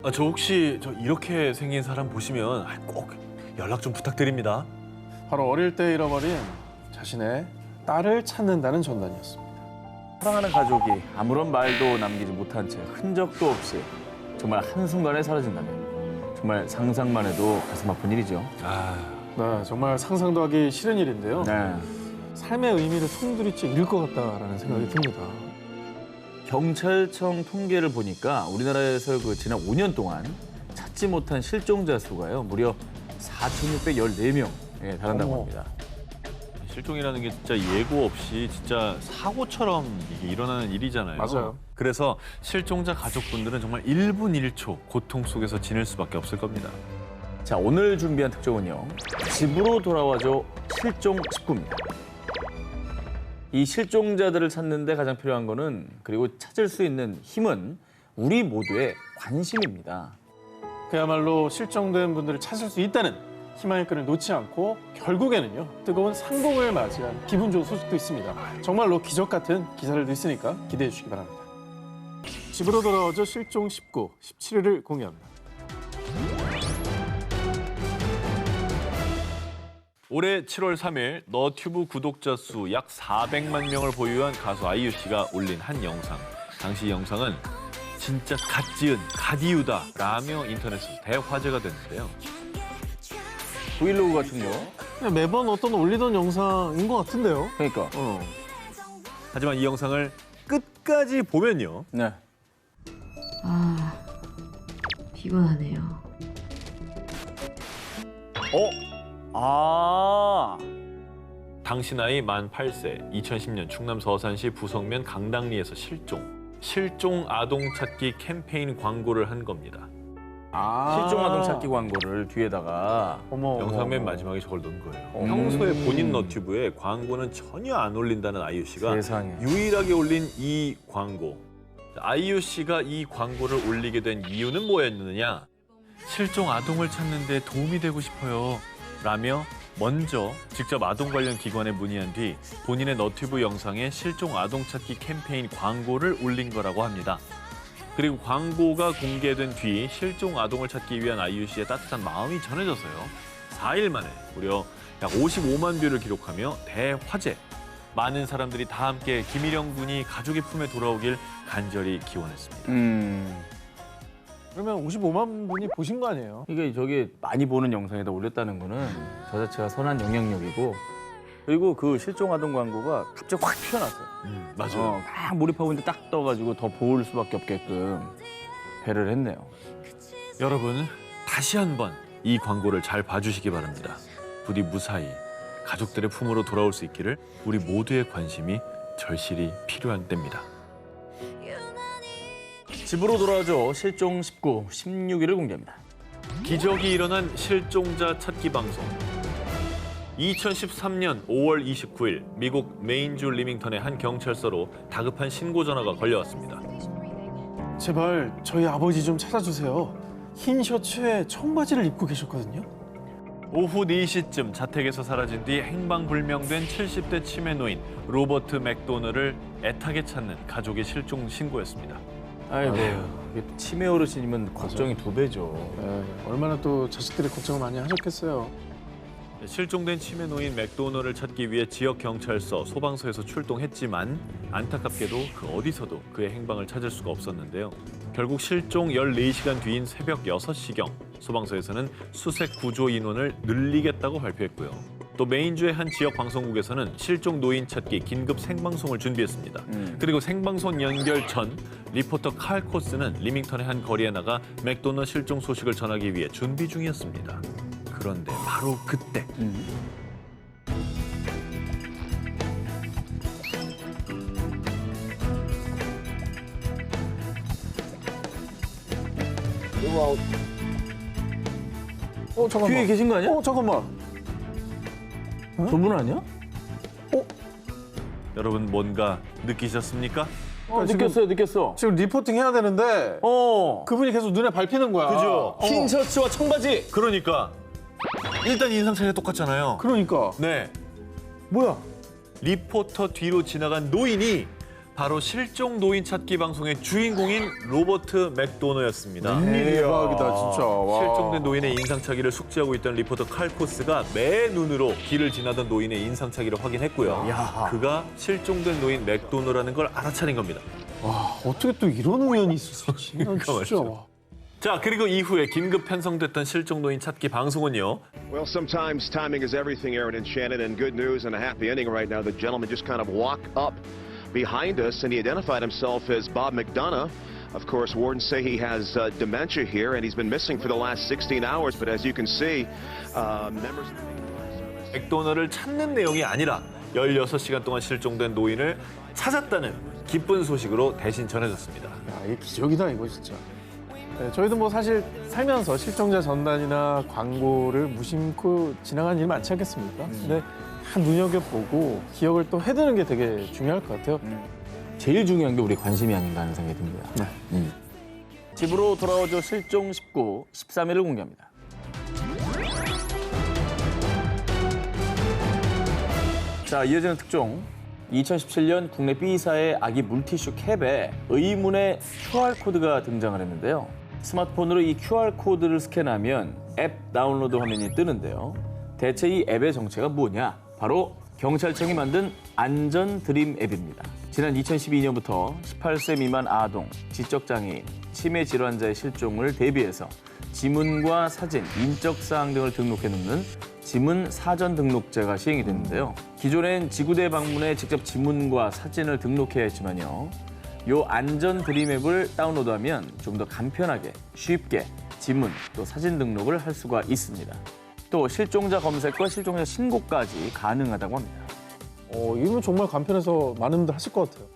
저 혹시 이렇게 생긴 사람 보시면 꼭 연락 좀 부탁드립니다. 바로 어릴 때 잃어버린 자신의 딸을 찾는다는 전단이었습니다. 사랑하는 가족이 아무런 말도 남기지 못한 채 흔적도 없이 정말 한순간에 사라진다면 정말 상상만 해도 가슴 아픈 일이죠. 네, 정말 상상도 하기 싫은 일인데요. 네. 삶의 의미를 송두리째 잃을 것 같다라는 생각이 듭니다. 경찰청 통계를 보니까 우리나라에서 지난 5년 동안 찾지 못한 실종자 수가요. 무려 4,614명에 달한다고 어머. 합니다. 실종이라는 게 진짜 예고 없이 진짜 사고처럼 이게 일어나는 일이잖아요. 맞아요. 그래서 실종자 가족분들은 정말 1분 1초 고통 속에서 지낼 수밖에 없을 겁니다. 자, 오늘 준비한 특종은요. 집으로 돌아와줘 실종 19입니다. 이 실종자들을 찾는 데 가장 필요한 거는 그리고 찾을 수 있는 힘은 우리 모두의 관심입니다. 그야말로 실종된 분들을 찾을 수 있다는 희망의 끈을 놓지 않고 결국에는요. 뜨거운 상봉을 맞이한 기분 좋은 소식도 있습니다. 정말로 기적 같은 기사들도 있으니까 기대해 주시기 바랍니다. 집으로 돌아와줘 실종 19, 17일을 공개합니다. 올해 7월 3일 너튜브 구독자 수 약 400만 명을 보유한 가수 아이유 씨가 올린 한 영상. 당시 이 영상은 진짜 갓 지은 갓이유다 라며 인터넷에서 대화제가 됐는데요. 브이로그 같은요. 그냥 매번 어떤 올리던 영상인 것 같은데요. 그러니까. 하지만 이 영상을 끝까지 보면요. 네. 아, 피곤하네요. 당시 나이 만 8세, 2010년 충남 서산시 부석면 강당리에서 실종 아동 찾기 캠페인 광고를 한 겁니다. 실종 아동 찾기 광고를 뒤에다가 어머, 영상 맨 어머. 마지막에 저걸 넣은 거예요. 평소에 본인 너튜브에 광고는 전혀 안 올린다는 아이유 씨가 세상에. 유일하게 올린 이 광고. 아이유 씨가 이 광고를 올리게 된 이유는 뭐였느냐? 실종 아동을 찾는 데 도움이 되고 싶어요. 라며 먼저 직접 아동 관련 기관에 문의한 뒤 본인의 너튜브 영상에 실종 아동 찾기 캠페인 광고를 올린 거라고 합니다. 그리고 광고가 공개된 뒤 실종 아동을 찾기 위한 아이유 씨의 따뜻한 마음이 전해져서요. 4일 만에 무려 약 55만 뷰를 기록하며 대화제. 많은 사람들이 다 함께 김일영 군이 가족의 품에 돌아오길 간절히 기원했습니다. 그러면 55만 분이 보신 거 아니에요? 이게 저게 많이 보는 영상에다 올렸다는 거는 저 자체가 선한 영향력이고 그리고 그 실종 아동 광고가 갑자기 확 튀어나왔어요. 맞아요. 막 몰입하고 있는데 딱 떠가지고 더 볼 수밖에 없게끔 배를 했네요. 여러분, 다시 한번 이 광고를 잘 봐주시기 바랍니다. 부디 무사히 가족들의 품으로 돌아올 수 있기를 우리 모두의 관심이 절실히 필요한 때입니다. 집으로 돌아와줘 실종 19, 16일을 공개합니다. 기적이 일어난 실종자 찾기 방송. 2013년 5월 29일 미국 메인주 리밍턴의 한 경찰서로 다급한 신고 전화가 걸려왔습니다. 제발 저희 아버지 좀 찾아주세요. 흰 셔츠에 청바지를 입고 계셨거든요. 오후 4시쯤 자택에서 사라진 뒤 행방불명된 70대 치매 노인 로버트 맥도널을 애타게 찾는 가족의 실종 신고였습니다. 아이고, 이게 치매 어르신이면 걱정이 두 배죠. 얼마나 또 자식들이 걱정을 많이 하셨겠어요. 실종된 치매 노인 맥도널을 찾기 위해 지역 경찰서, 소방서에서 출동했지만 안타깝게도 그 어디서도 그의 행방을 찾을 수가 없었는데요. 결국 실종 14시간 뒤인 새벽 6시경 소방서에서는 수색 구조 인원을 늘리겠다고 발표했고요. 또 메인주의 한 지역 방송국에서는 실종 노인 찾기 긴급 생방송을 준비했습니다. 그리고 생방송 연결 전 리포터 칼 코스는 리밍턴의 한 거리에 나가 맥도널 실종 소식을 전하기 위해 준비 중이었습니다. 그런데 바로 그때 잠깐만. 뒤에 계신 거 아니야? 잠깐만. 저분 아니야? 여러분 뭔가 느끼셨습니까? 느꼈어. 지금 리포팅 해야 되는데 그분이 계속 눈에 밟히는 거야. 그죠? 흰 셔츠와 청바지. 그러니까 일단 인상 차이가 똑같잖아요. 그러니까. 네, 뭐야? 리포터 뒤로 지나간 노인이 바로 실종 노인 찾기 방송의 주인공인 로버트 맥도너였습니다. 대박이다 진짜. 와. 실종된 노인의 인상착의를 숙지하고 있던 리포터 칼 코스가 매 눈으로 길을 지나던 노인의 인상착의를 확인했고요. 그가 실종된 노인 맥도너라는 걸 알아차린 겁니다. 와, 어떻게 또 이런 우연이 있을 수 있지? 난 진짜. 맞죠. 자, 그리고 이후에 긴급 편성됐던 실종 노인 찾기 방송은요. Well, sometimes timing is everything, Aaron and Shannon, and good news and a happy ending right now. The gentleman just kind of walked up behind us, and he identified himself as Bob McDonough. Of course, wardens say he has dementia here, and he's been missing for the last 16 hours. But as you can see, members of the 맥도너를 찾는 내용이 아니라 16시간 동안 실종된 노인을 찾았다는 기쁜 소식으로 대신 전해졌습니다. 야, 이게 기적이다 이거 진짜. 네, 저희도 뭐 사실 살면서 실종자 전단이나 광고를 무심코 지나가는 일 많지 않겠습니까? 근데 다 눈여겨보고 기억을 또 해두는 게 되게 중요할 것 같아요. 제일 중요한 게 우리 관심이 아닌가 하는 생각이 듭니다. 집으로 돌아오죠 실종 19, 13일을 공개합니다. 자, 이어지는 특종. 2017년 국내 B사의 아기 물티슈 캡에 의문의 QR코드가 등장을 했는데요. 스마트폰으로 이 QR코드를 스캔하면 앱 다운로드 화면이 뜨는데요. 대체 이 앱의 정체가 뭐냐? 바로 경찰청이 만든 안전 드림 앱입니다. 지난 2012년부터 18세 미만 아동, 지적장애인, 치매 질환자의 실종을 대비해서 지문과 사진, 인적 사항 등을 등록해 놓는 지문 사전 등록제가 시행이 됐는데요. 기존엔 지구대 방문에 직접 지문과 사진을 등록해야 했지만요. 요 안전 드림 앱을 다운로드하면 좀 더 간편하게, 쉽게 지문 또 사진 등록을 할 수가 있습니다. 또 실종자 검색과 실종자 신고까지 가능하다고 합니다. 이건 정말 간편해서 많은 분들 하실 것 같아요.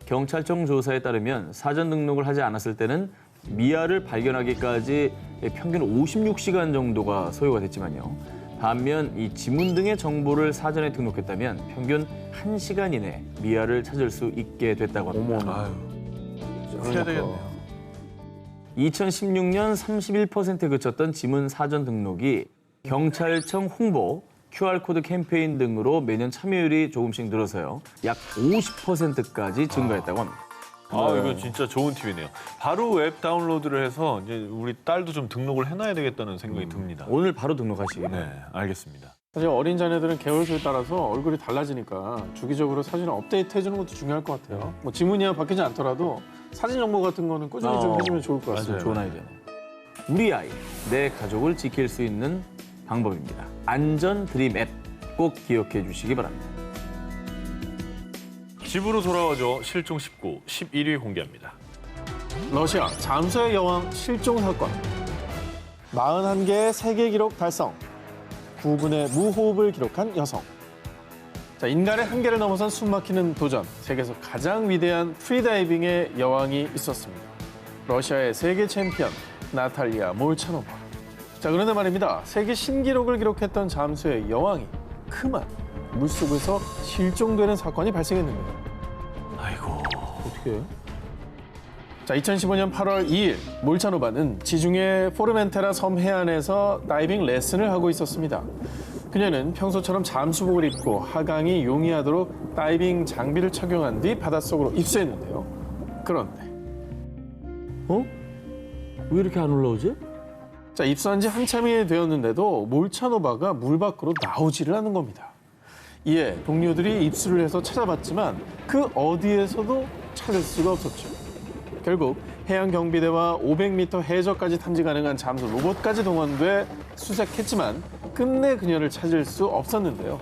경찰청 조사에 따르면 사전 등록을 하지 않았을 때는 미아를 발견하기까지 평균 56시간 정도가 소요가 됐지만요. 반면 이 지문 등의 정보를 사전에 등록했다면 평균 1시간 이내 미아를 찾을 수 있게 됐다고 합니다. 해야 되겠네요. 2016년 31%에 그쳤던 지문 사전 등록이 경찰청 홍보, QR코드 캠페인 등으로 매년 참여율이 조금씩 늘어서요. 약 50%까지 증가했다고 합니다. 이거 진짜 좋은 팁이네요. 바로 앱 다운로드를 해서 이제 우리 딸도 좀 등록을 해놔야 되겠다는 생각이 듭니다. 오늘 바로 등록하시기 네, 알겠습니다. 사실 어린 자녀들은 개월수에 따라서 얼굴이 달라지니까 주기적으로 사진을 업데이트 해주는 것도 중요할 것 같아요. 뭐 지문이야 바뀌지 않더라도 사진 정보 같은 거는 꾸준히 좀 해주면 좋을 것 같습니다. 좋은 아이디어네. 우리 아이, 내 가족을 지킬 수 있는 방법입니다. 안전 드림 앱 꼭 기억해 주시기 바랍니다. 집으로 돌아와줘 실종 19, 11위 공개합니다. 러시아 잠수의 여왕 실종 사건. 41개의 세계 기록 달성. 9분의 무호흡을 기록한 여성. 자, 인간의 한계를 넘어선 숨막히는 도전. 세계에서 가장 위대한 프리다이빙의 여왕이 있었습니다. 러시아의 세계 챔피언 나탈리아 몰차노바. 자, 그런데 말입니다. 세계 신기록을 기록했던 잠수의 여왕이 그만 물속에서 실종되는 사건이 발생했는데요. 아이고. 어떻게 해요? 자, 2015년 8월 2일 몰차노바는 지중해 포르멘테라 섬 해안에서 다이빙 레슨을 하고 있었습니다. 그녀는 평소처럼 잠수복을 입고 하강이 용이하도록 다이빙 장비를 착용한 뒤 바닷속으로 입수했는데요. 그런데 왜 이렇게 안 올라오지? 자, 입수한 지 한참이 되었는데도 몰차노바가 물 밖으로 나오지를 않는 겁니다. 이에 동료들이 입수를 해서 찾아봤지만 그 어디에서도 찾을 수가 없었죠. 결국 해양경비대와 500m 해저까지 탐지 가능한 잠수 로봇까지 동원돼 수색했지만 끝내 그녀를 찾을 수 없었는데요.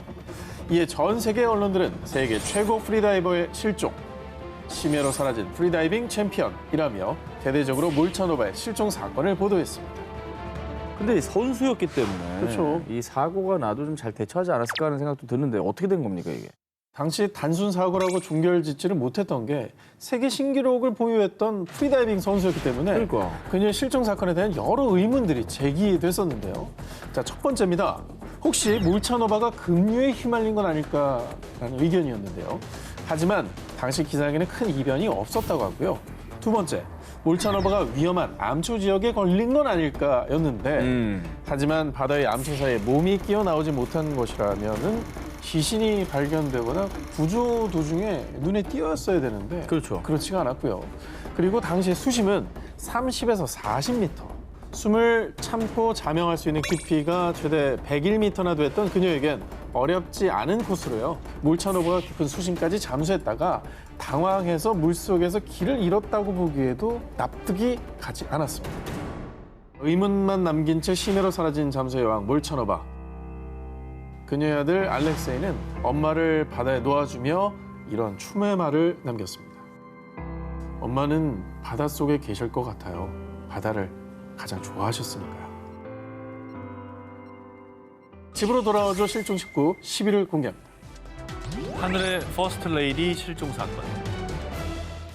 이에 전 세계 언론들은 세계 최고 프리다이버의 실종, 심해로 사라진 프리다이빙 챔피언이라며 대대적으로 몰차노바의 실종 사건을 보도했습니다. 근데 선수였기 때문에 그렇죠. 이 사고가 나도 좀 잘 대처하지 않았을까 하는 생각도 드는데 어떻게 된 겁니까 이게? 당시 단순 사고라고 종결짓지를 못했던 게 세계 신기록을 보유했던 프리다이빙 선수였기 때문에 그러니까. 그녀의 실종 사건에 대한 여러 의문들이 제기됐었는데요. 자, 첫 번째입니다. 혹시 몰차노바가 급류에 휘말린 건 아닐까라는 의견이었는데요. 하지만 당시 기상에는 큰 이변이 없었다고 하고요. 두 번째, 몰차노바가 위험한 암초 지역에 걸린 건 아닐까였는데 하지만 바다의 암초 사이에 몸이 끼어 나오지 못한 것이라면은 시신이 발견되거나 구조 도중에 눈에 띄었어야 되는데 그렇죠. 그렇지가 않았고요. 그리고 당시 수심은 30에서 40m. 숨을 참고 자명할 수 있는 깊이가 최대 101m나 됐던 그녀에겐 어렵지 않은 코스로요. 몰차노바가 깊은 수심까지 잠수했다가 당황해서 물속에서 길을 잃었다고 보기에도 납득이 가지 않았습니다. 의문만 남긴 채 심해로 사라진 잠수의 여왕 몰차노바. 그녀의 아들 알렉세이는 엄마를 바다에 놓아주며 이런 추모의 말을 남겼습니다. 엄마는 바닷속에 계실 것 같아요. 바다를 가장 좋아하셨으니까요. 집으로 돌아와줘 실종 19 11을 공개합니다. 하늘의 퍼스트 레이디 실종 사건.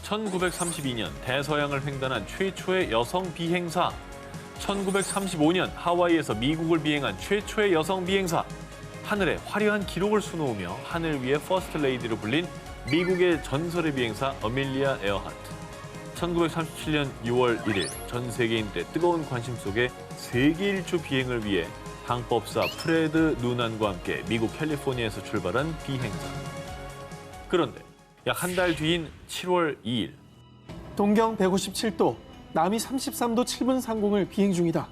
1932년 대서양을 횡단한 최초의 여성 비행사. 1935년 하와이에서 미국을 비행한 최초의 여성 비행사. 하늘에 화려한 기록을 수놓으며 하늘 위의 퍼스트 레이디로 불린 미국의 전설의 비행사 어밀리아 에어하트. 1937년 6월 1일 전 세계인들의 뜨거운 관심 속에 세계 일주 비행을 위해 항법사 프레드 누난과 함께 미국 캘리포니아에서 출발한 비행사. 그런데 약 한 달 뒤인 7월 2일 동경 157도, 남이 33도 7분 상공을 비행 중이다.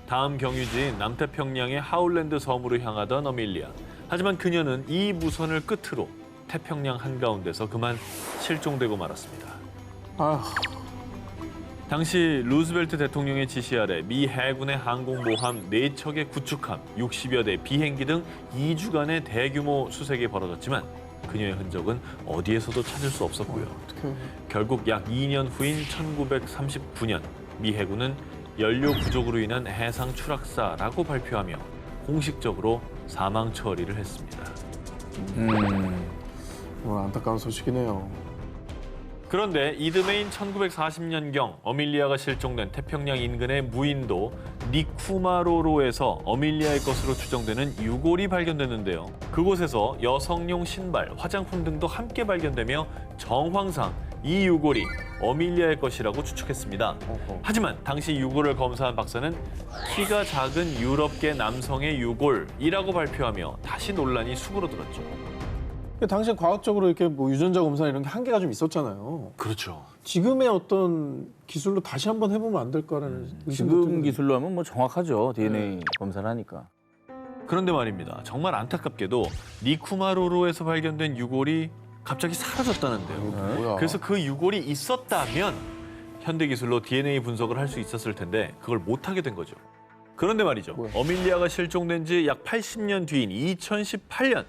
다음 경유지인 남태평양의 하울랜드 섬으로 향하던 어밀리아. 하지만 그녀는 이 무선을 끝으로 태평양 한가운데서 그만 실종되고 말았습니다. 아휴, 당시 루즈벨트 대통령의 지시 아래 미 해군의 항공모함 4척의 구축함, 60여 대 비행기 등 2주간의 대규모 수색이 벌어졌지만 그녀의 흔적은 어디에서도 찾을 수 없었고요. 어떡해. 결국 약 2년 후인 1939년 미 해군은 연료 부족으로 인한 해상 추락사라고 발표하며 공식적으로 사망 처리를 했습니다. 정말 안타까운 소식이네요. 그런데 이듬해인 1940년경 어밀리아가 실종된 태평양 인근의 무인도 니쿠마로로에서 어밀리아의 것으로 추정되는 유골이 발견됐는데요. 그곳에서 여성용 신발, 화장품 등도 함께 발견되며 정황상 이 유골이 어밀리아의 것이라고 추측했습니다. 하지만 당시 유골을 검사한 박사는 키가 작은 유럽계 남성의 유골이라고 발표하며 다시 논란이 수그러들었죠. 당시에 과학적으로 이렇게 뭐 유전자 검사 이런 게 한계가 좀 있었잖아요. 그렇죠. 지금의 어떤 기술로 다시 한번 해보면 안 될까라는 지금 기술로 하면 뭐 정확하죠. DNA 검사를 하니까. 그런데 말입니다. 정말 안타깝게도 니쿠마로로에서 발견된 유골이 갑자기 사라졌다는데요. 뭐야? 그래서 그 유골이 있었다면 현대 기술로 DNA 분석을 할 수 있었을 텐데 그걸 못하게 된 거죠. 그런데 말이죠. 뭐야? 어밀리아가 실종된 지 약 80년 뒤인 2018년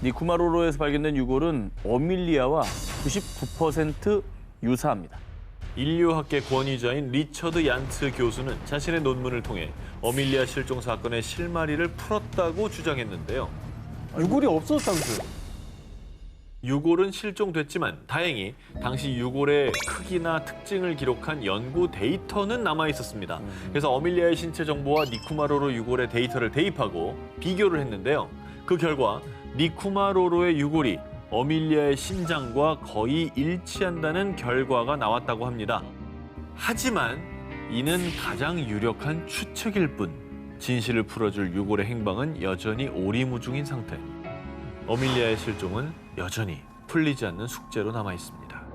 니쿠마로로에서 발견된 유골은 어밀리아와 99% 유사합니다. 인류학계 권위자인 리처드 얀츠 교수는 자신의 논문을 통해 어밀리아 실종 사건의 실마리를 풀었다고 주장했는데요. 유골이 없었다면서요? 유골은 실종됐지만 다행히 당시 유골의 크기나 특징을 기록한 연구 데이터는 남아 있었습니다. 그래서 어밀리아의 신체 정보와 니쿠마로로 유골의 데이터를 대입하고 비교를 했는데요. 그 결과 니쿠마로로의 유골이 어밀리아의 심장과 거의 일치한다는 결과가 나왔다고 합니다. 하지만 이는 가장 유력한 추측일 뿐 진실을 풀어줄 유골의 행방은 여전히 오리무중인 상태. 어밀리아의 실종은 여전히 풀리지 않는 숙제로 남아 있습니다.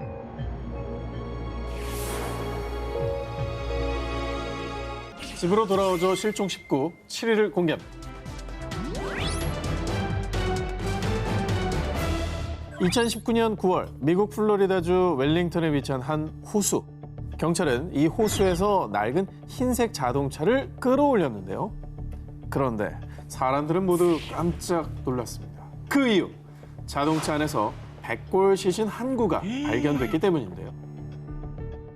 집으로 돌아오죠 실종 19 7일을 공개합니다. 2019년 9월 미국 플로리다주 웰링턴에 위치한 한 호수. 경찰은 이 호수에서 낡은 흰색 자동차를 끌어올렸는데요. 그런데 사람들은 모두 깜짝 놀랐습니다. 그 이유, 자동차 안에서 백골 시신 한 구가 발견됐기 때문인데요.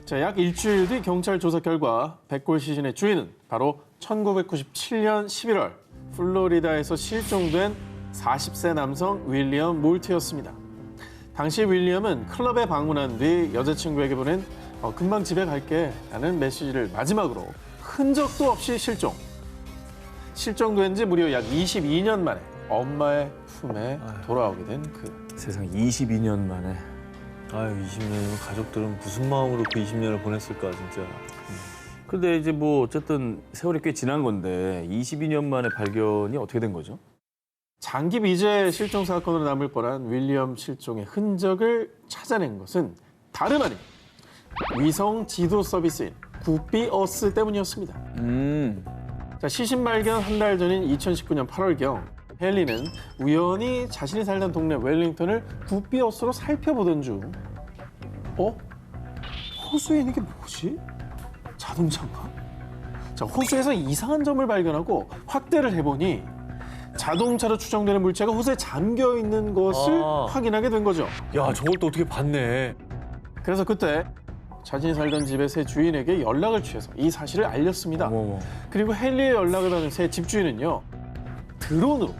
자, 약 일주일 뒤 경찰 조사 결과 백골 시신의 주인은 바로 1997년 11월 플로리다에서 실종된 40세 남성 윌리엄 몰트였습니다. 당시 윌리엄은 클럽에 방문한 뒤 여자친구에게 보낸 금방 집에 갈게 라는 메시지를 마지막으로 흔적도 없이 실종. 실종된 지 무려 약 22년 만에 엄마의 품에 돌아오게 된 그. 세상 22년 만에. 아유, 20년이면 가족들은 무슨 마음으로 그 20년을 보냈을까, 진짜. 근데 이제 뭐 어쨌든 세월이 꽤 지난 건데 22년 만에 발견이 어떻게 된 거죠? 장기 미제 실종 사건으로 남을 뻔한 윌리엄 실종의 흔적을 찾아낸 것은 다름 아닌 위성 지도 서비스인 구피어스 때문이었습니다. 자, 시신 발견 한 달 전인 2019년 8월경 헨리는 우연히 자신이 살던 동네 웰링턴을 구피어스로 살펴보던 중 호수에 있는 게 뭐지? 자동차인가? 자, 호수에서 이상한 점을 발견하고 확대를 해보니 자동차로 추정되는 물체가 호수에 잠겨 있는 것을 확인하게 된 거죠. 야, 저걸 또 어떻게 봤네. 그래서 그때 자신이 살던 집의 새 주인에게 연락을 취해서 이 사실을 알렸습니다. 어머. 그리고 헨리의 연락을 받은 새 집주인은요, 드론으로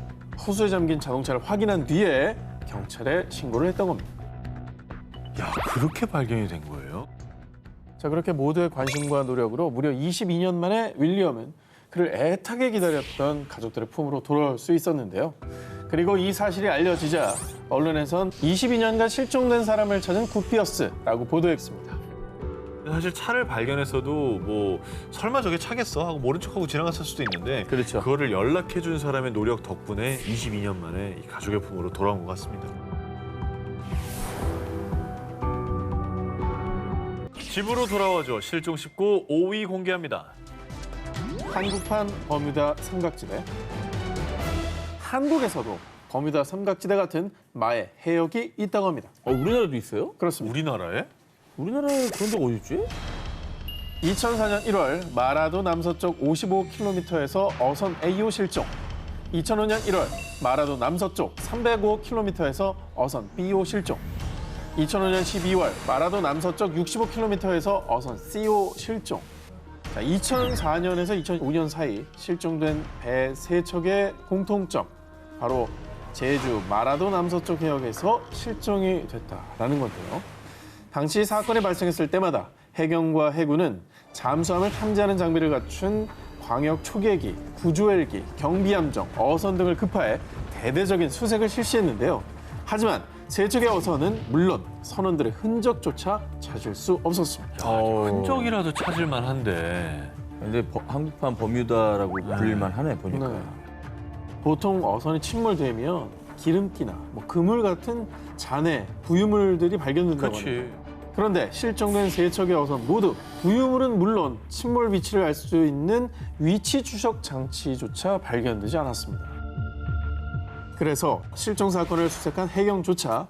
호수에 잠긴 자동차를 확인한 뒤에 경찰에 신고를 했던 겁니다. 야, 그렇게 발견이 된 거예요? 자, 그렇게 모두의 관심과 노력으로 무려 22년 만에 윌리엄은 그를 애타게 기다렸던 가족들의 품으로 돌아올 수 있었는데요. 그리고 이 사실이 알려지자 언론에선 22년간 실종된 사람을 찾은 구피어스라고 보도했습니다. 사실 차를 발견했어도 뭐 설마 저게 차겠어 하고 모른 척하고 지나갔을 수도 있는데 그렇죠. 그거를 연락해 준 사람의 노력 덕분에 22년 만에 이 가족의 품으로 돌아온 것 같습니다. 집으로 돌아와줘 실종 19 5위 공개합니다. 한국판 버뮤다 삼각지대. 한국에서도 버뮤다 삼각지대 같은 마의 해역이 있다고 합니다. 우리나라도 있어요? 그렇습니다. 우리나라에? 우리나라에 그런 데가 어디 있지? 2004년 1월 마라도 남서쪽 55km에서 어선 A호 실종. 2005년 1월 마라도 남서쪽 305km에서 어선 B호 실종. 2005년 12월 마라도 남서쪽 65km에서 어선 C호 실종. 자, 2004년에서 2005년 사이 실종된 배 3척의 공통점, 바로 제주 마라도 남서쪽 해역에서 실종이 됐다라는 건데요. 당시 사건이 발생했을 때마다 해경과 해군은 잠수함을 탐지하는 장비를 갖춘 광역 초계기, 구조헬기, 경비함정, 어선 등을 급파해 대대적인 수색을 실시했는데요. 하지만 세 척의 어선은 물론 선원들의 흔적조차 찾을 수 없었습니다. 흔적이라도 찾을 만한데. 근데 한국판 버뮤다라고 불릴만 하네 보니까. 네. 보통 어선이 침몰되면 기름기나 그물 같은 잔해, 부유물들이 발견된다고 합니다. 그렇지. 그런데 실종된 세 척의 어선 모두 부유물은 물론 침몰 위치를 알 수 있는 위치 추적 장치조차 발견되지 않았습니다. 그래서 실종 사건을 수색한 해경조차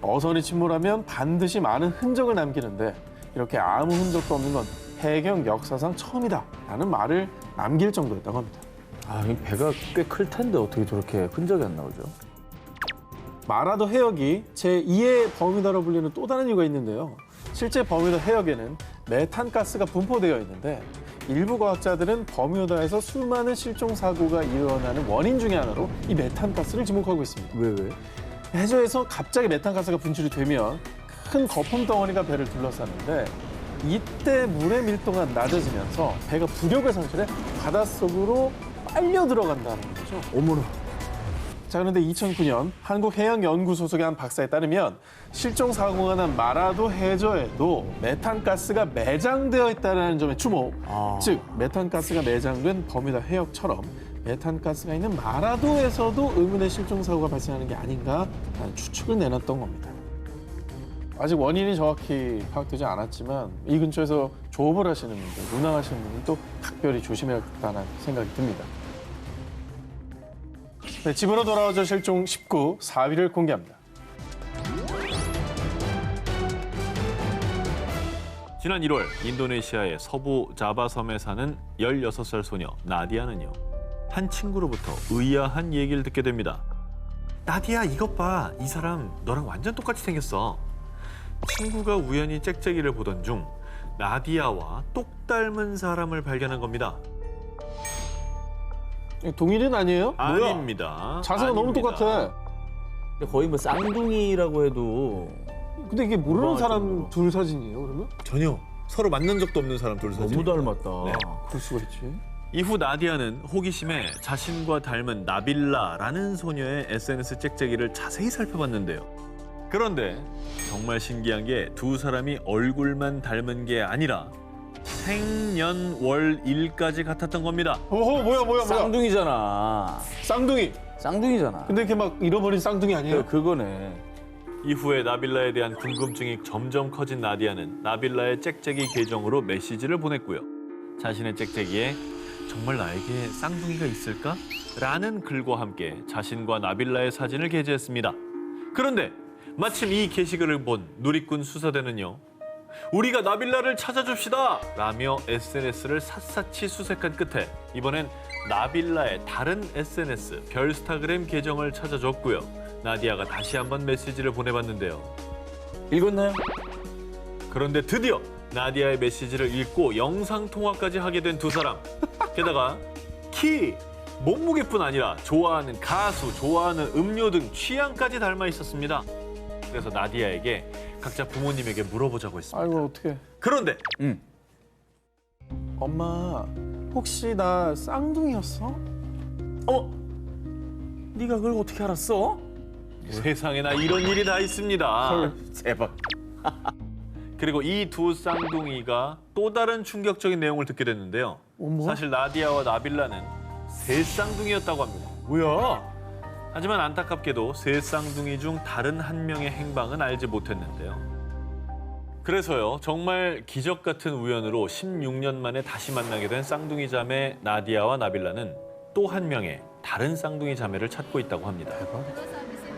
어선이 침몰하면 반드시 많은 흔적을 남기는데 이렇게 아무 흔적도 없는 건 해경 역사상 처음이다라는 말을 남길 정도였다고 합니다. 이 배가 꽤 클 텐데 어떻게 저렇게 흔적이 안 나오죠? 마라도 해역이 제2의 버뮤다로 불리는 또 다른 이유가 있는데요. 실제 버뮤다 해역에는 메탄가스가 분포되어 있는데 일부 과학자들은 버뮤다에서 수많은 실종 사고가 일어나는 원인 중에 하나로 이 메탄가스를 지목하고 있습니다. 왜? 해저에서 갑자기 메탄가스가 분출이 되면 큰 거품 덩어리가 배를 둘러싸는데 이때 물의 밀도가 낮아지면서 배가 부력을 상실해 바닷속으로 빨려 들어간다는 거죠. 어머나. 자, 그런데 2009년 한국해양연구소 소속의 한 박사에 따르면 실종 사고가 난 마라도 해저에도 메탄가스가 매장되어 있다는 점에 주목. 즉 메탄가스가 매장된 버뮤다 해역처럼 메탄가스가 있는 마라도에서도 의문의 실종 사고가 발생하는 게 아닌가라는 추측을 내놨던 겁니다. 아직 원인이 정확히 파악되지 않았지만 이 근처에서 조업을 하시는 분들, 운항하시는 분들 또 각별히 조심해야겠다는 생각이 듭니다. 네, 집으로 돌아와줘 실종 19 4위를 공개합니다. 지난 1월 인도네시아의 서부 자바섬에 사는 16살 소녀 나디아는요. 한 친구로부터 의아한 얘기를 듣게 됩니다. 나디아 이것 봐. 이 사람 너랑 완전 똑같이 생겼어. 친구가 우연히 짹짹이를 보던 중 나디아와 똑 닮은 사람을 발견한 겁니다. 동일인 아니에요? 아닙니다. 자세가 너무 아닙니다. 똑같아. 근데 거의 뭐 쌍둥이라고 해도 근데 이게 모르는 맞아. 사람 둘 사진이에요, 그러면? 전혀 서로 만난 적도 없는 사람 둘 사진. 너무 닮았다. 네. 그럴 수가 있지. 이후 나디아는 호기심에 자신과 닮은 나빌라라는 소녀의 SNS 짹짹이를 자세히 살펴봤는데요. 그런데 정말 신기한 게 두 사람이 얼굴만 닮은 게 아니라 생년월일까지 같았던 겁니다. 오호, 뭐야. 쌍둥이잖아. 쌍둥이. 쌍둥이잖아. 근데 이렇게 막 잃어버린 쌍둥이 아니에요? 그거네. 이후에 나빌라에 대한 궁금증이 점점 커진 나디아는 나빌라의 짹짹이 계정으로 메시지를 보냈고요. 자신의 짹짹이에 정말 나에게 쌍둥이가 있을까? 라는 글과 함께 자신과 나빌라의 사진을 게재했습니다. 그런데 마침 이 게시글을 본 누리꾼 수사대는요. 우리가 나빌라를 찾아줍시다! 라며 SNS를 샅샅이 수색한 끝에 이번엔 나빌라의 다른 SNS 별스타그램 계정을 찾아줬고요. 나디아가 다시 한번 메시지를 보내봤는데요. 읽었나요? 그런데 드디어 나디아의 메시지를 읽고 영상통화까지 하게 된 두 사람. 게다가 키, 몸무게뿐 아니라 좋아하는 가수, 좋아하는 음료 등 취향까지 닮아 있었습니다. 그래서 나디아에게 각자 부모님에게 물어보자고 했습니다. 아이고 어떡해. 그런데 응. 엄마 혹시 나 쌍둥이였어? 네가 그걸 어떻게 알았어? 세상에나 이런 일이 다 있습니다. 헐. 대박. 그리고 이 두 쌍둥이가 또 다른 충격적인 내용을 듣게 됐는데요. 어머. 사실 나디아와 나빌라는 세 쌍둥이였다고 합니다. 뭐야? 하지만 안타깝게도 세 쌍둥이 중 다른 한 명의 행방은 알지 못했는데요. 그래서요, 정말 기적 같은 우연으로 16년 만에 다시 만나게 된 쌍둥이 자매 나디아와 나빌라는 또 한 명의 다른 쌍둥이 자매를 찾고 있다고 합니다. Terus habis itu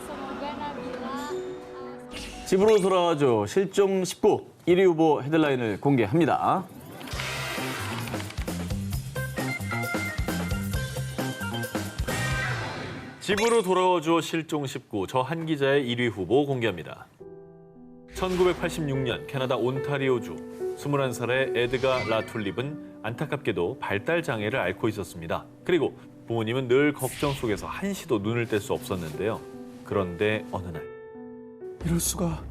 semoga Nabila 집으로 돌아와줘 실종 19 1위 후보 헤드라인을 공개합니다. 집으로 돌아와줘 실종 19, 저 한 기자의 1위 후보 공개합니다. 1986년 캐나다 온타리오주 21살의 에드가 라툴립은 안타깝게도 발달 장애를 앓고 있었습니다. 그리고 부모님은 늘 걱정 속에서 한시도 눈을 뗄 수 없었는데요. 그런데 어느 날 이럴 수가.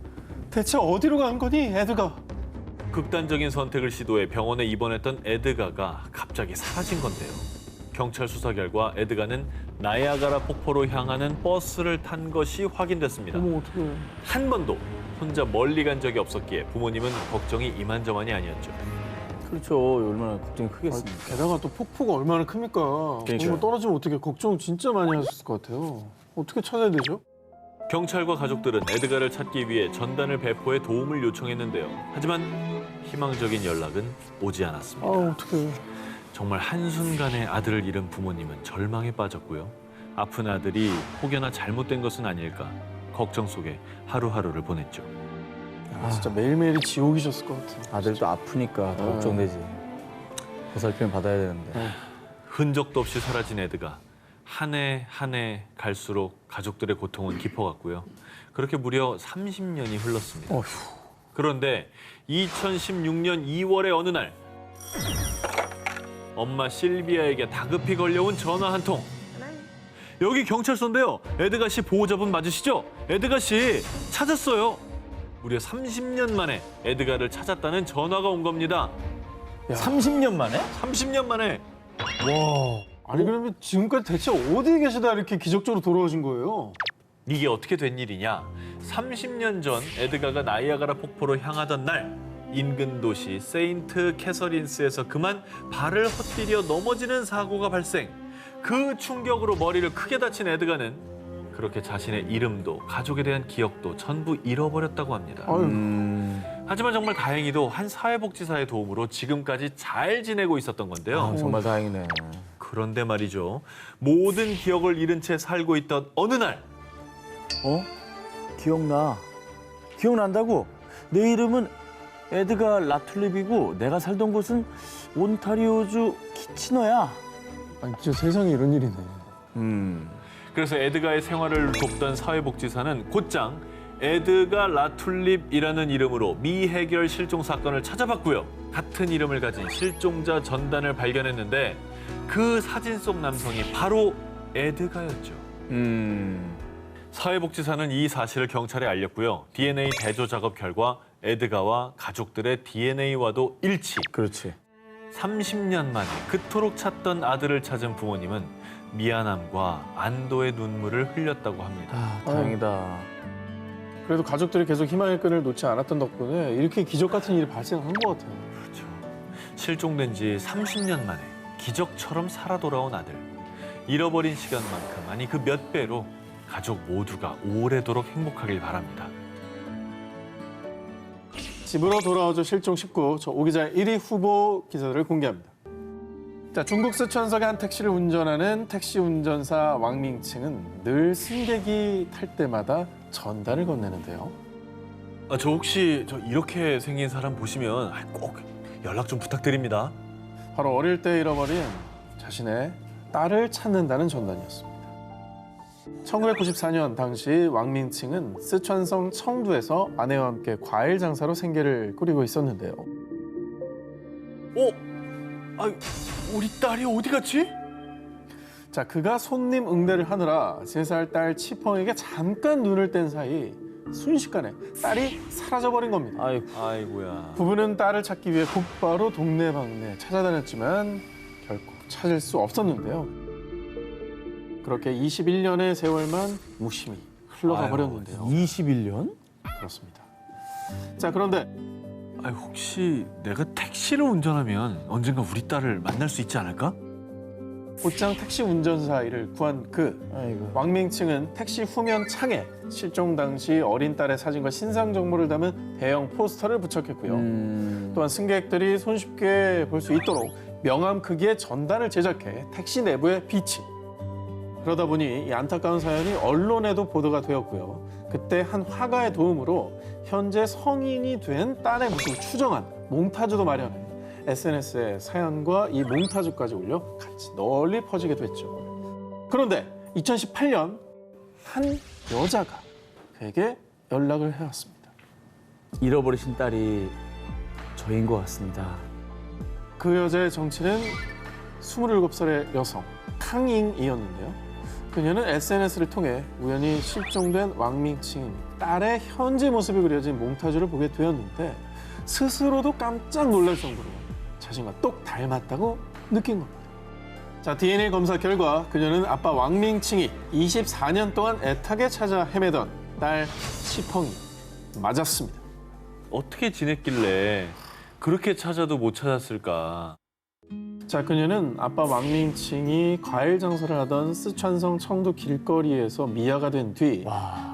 대체 어디로 간 거니 에드가? 극단적인 선택을 시도해 병원에 입원했던 에드가가 갑자기 사라진 건데요. 경찰 수사 결과 에드가는 나이아가라 폭포로 향하는 버스를 탄 것이 확인됐습니다. 어머 어떡해. 한 번도 혼자 멀리 간 적이 없었기에 부모님은 걱정이 이만저만이 아니었죠. 그렇죠. 얼마나 걱정이 아, 크겠습니까? 게다가 또 폭포가 얼마나 큽니까? 그러니까요. 너무 떨어지면 어떻게 걱정 진짜 많이 하셨을 것 같아요. 어떻게 찾아야 되죠? 경찰과 가족들은 에드가를 찾기 위해 전단을 배포해 도움을 요청했는데요. 하지만 희망적인 연락은 오지 아 않았습니다. 어떡해. 정말 한순간에 아들을 잃은 부모님은 절망에 빠졌고요. 아픈 아들이 혹여나 잘못된 것은 아닐까 걱정 속에 하루하루를 보냈죠. 야, 진짜 매일매일이 지옥이셨을 것 같아. 아들도 아프니까 더 걱정되지. 보살핌 받아야 되는데. 흔적도 없이 사라진 에드가 한 해 한 해 갈수록 가족들의 고통은 깊어갔고요. 그렇게 무려 30년이 흘렀습니다. 어휴. 그런데 2016년 2월의 어느 날 엄마 실비아에게 다급히 걸려온 전화 한 통. 여기 경찰서인데요. 에드가 씨 보호자분 맞으시죠? 에드가 씨 찾았어요. 무려 30년 만에 에드가를 찾았다는 전화가 온 겁니다. 30년 만에? 30년 만에. 아니 그러면 지금까지 대체 어디에 계시다 이렇게 기적적으로 돌아오신 거예요? 이게 어떻게 된 일이냐? 30년 전 에드가가 나이아가라 폭포로 향하던 날 인근 도시 세인트 캐서린스에서 그만 발을 헛디뎌 넘어지는 사고가 발생. 그 충격으로 머리를 크게 다친 에드가는 그렇게 자신의 이름도 가족에 대한 기억도 전부 잃어버렸다고 합니다. 아유. 하지만 정말 다행히도 한 사회복지사의 도움으로 지금까지 잘 지내고 있었던 건데요. 아, 정말 다행이네. 그런데 말이죠. 모든 기억을 잃은 채 살고 있던 어느 날 기억나. 기억난다고? 내 이름은 에드가 라툴립이고 내가 살던 곳은 온타리오주 키치너야. 아니 진짜 세상에 이런 일이네. 그래서 에드가의 생활을 돕던 사회복지사는 곧장 에드가 라툴립이라는 이름으로 미해결 실종 사건을 찾아봤고요. 같은 이름을 가진 실종자 전단을 발견했는데 그 사진 속 남성이 바로 에드가였죠. 사회복지사는 이 사실을 경찰에 알렸고요. DNA 대조 작업 결과 에드가와 가족들의 DNA와도 일치. 그렇지. 30년 만에 그토록 찾던 아들을 찾은 부모님은 미안함과 안도의 눈물을 흘렸다고 합니다. 아, 다행이다. 그래도 가족들이 계속 희망의 끈을 놓지 않았던 덕분에 이렇게 기적 같은 일이 발생한 것 같아요. 그렇죠. 실종된 지 30년 만에 기적처럼 살아 돌아온 아들. 잃어버린 시간만큼, 아니 그 몇 배로 가족 모두가 오래도록 행복하길 바랍니다. 집으로 돌아오죠 실종 19. 저 오기자의 1위 후보 기사들을 공개합니다. 자, 중국 쓰촨성의 한 택시를 운전하는 택시 운전사 왕밍칭은 늘 승객이 탈 때마다 전단을 건네는데요. 저 혹시 저 이렇게 생긴 사람 보시면 꼭 연락 좀 부탁드립니다. 바로 어릴 때 잃어버린 자신의 딸을 찾는다는 전단이었습니다. 1994년 당시 왕밍칭은 쓰촨성 청두에서 아내와 함께 과일 장사로 생계를 꾸리고 있었는데요. 우리 딸이 어디 갔지? 자, 그가 손님 응대를 하느라 3살 딸 치펑에게 잠깐 눈을 뗀 사이 순식간에 딸이 사라져버린 겁니다. 아이고야. 부부는 딸을 찾기 위해 곧바로 동네방네 찾아다녔지만 결코 찾을 수 없었는데요. 그렇게 21년의 세월만 무심히 흘러가 버렸는데요. 21년? 그렇습니다. 자, 그런데 혹시 내가 택시를 운전하면 언젠가 우리 딸을 만날 수 있지 않을까? 곧장 택시 운전사 일을 구한 아이고. 왕밍칭은 택시 후면 창에 실종 당시 어린 딸의 사진과 신상 정보를 담은 대형 포스터를 부착했고요. 또한 승객들이 손쉽게 볼 수 있도록 명함 크기의 전단을 제작해 택시 내부에 비치. 그러다 보니 이 안타까운 사연이 언론에도 보도가 되었고요. 그때 한 화가의 도움으로 현재 성인이 된 딸의 모습을 추정한 몽타주도 마련해 SNS에 사연과 이 몽타주까지 올려 같이 널리 퍼지게 됐죠. 그런데 2018년 한 여자가 그에게 연락을 해왔습니다. 잃어버리신 딸이 저인 것 같습니다. 그 여자의 정체는 27살의 여성 캉잉이었는데요. 그녀는 SNS를 통해 우연히 실종된 왕밍칭 딸의 현재 모습이 그려진 몽타주를 보게 되었는데 스스로도 깜짝 놀랄 정도로 자신과 똑 닮았다고 느낀 겁니다. 자, DNA 검사 결과 그녀는 아빠 왕밍칭이 24년 동안 애타게 찾아 헤매던 딸 치펑이 맞았습니다. 어떻게 지냈길래 그렇게 찾아도 못 찾았을까? 자, 그녀는 아빠 왕밍칭이 과일 장사를 하던 쓰촨성 청두 길거리에서 미아가 된 뒤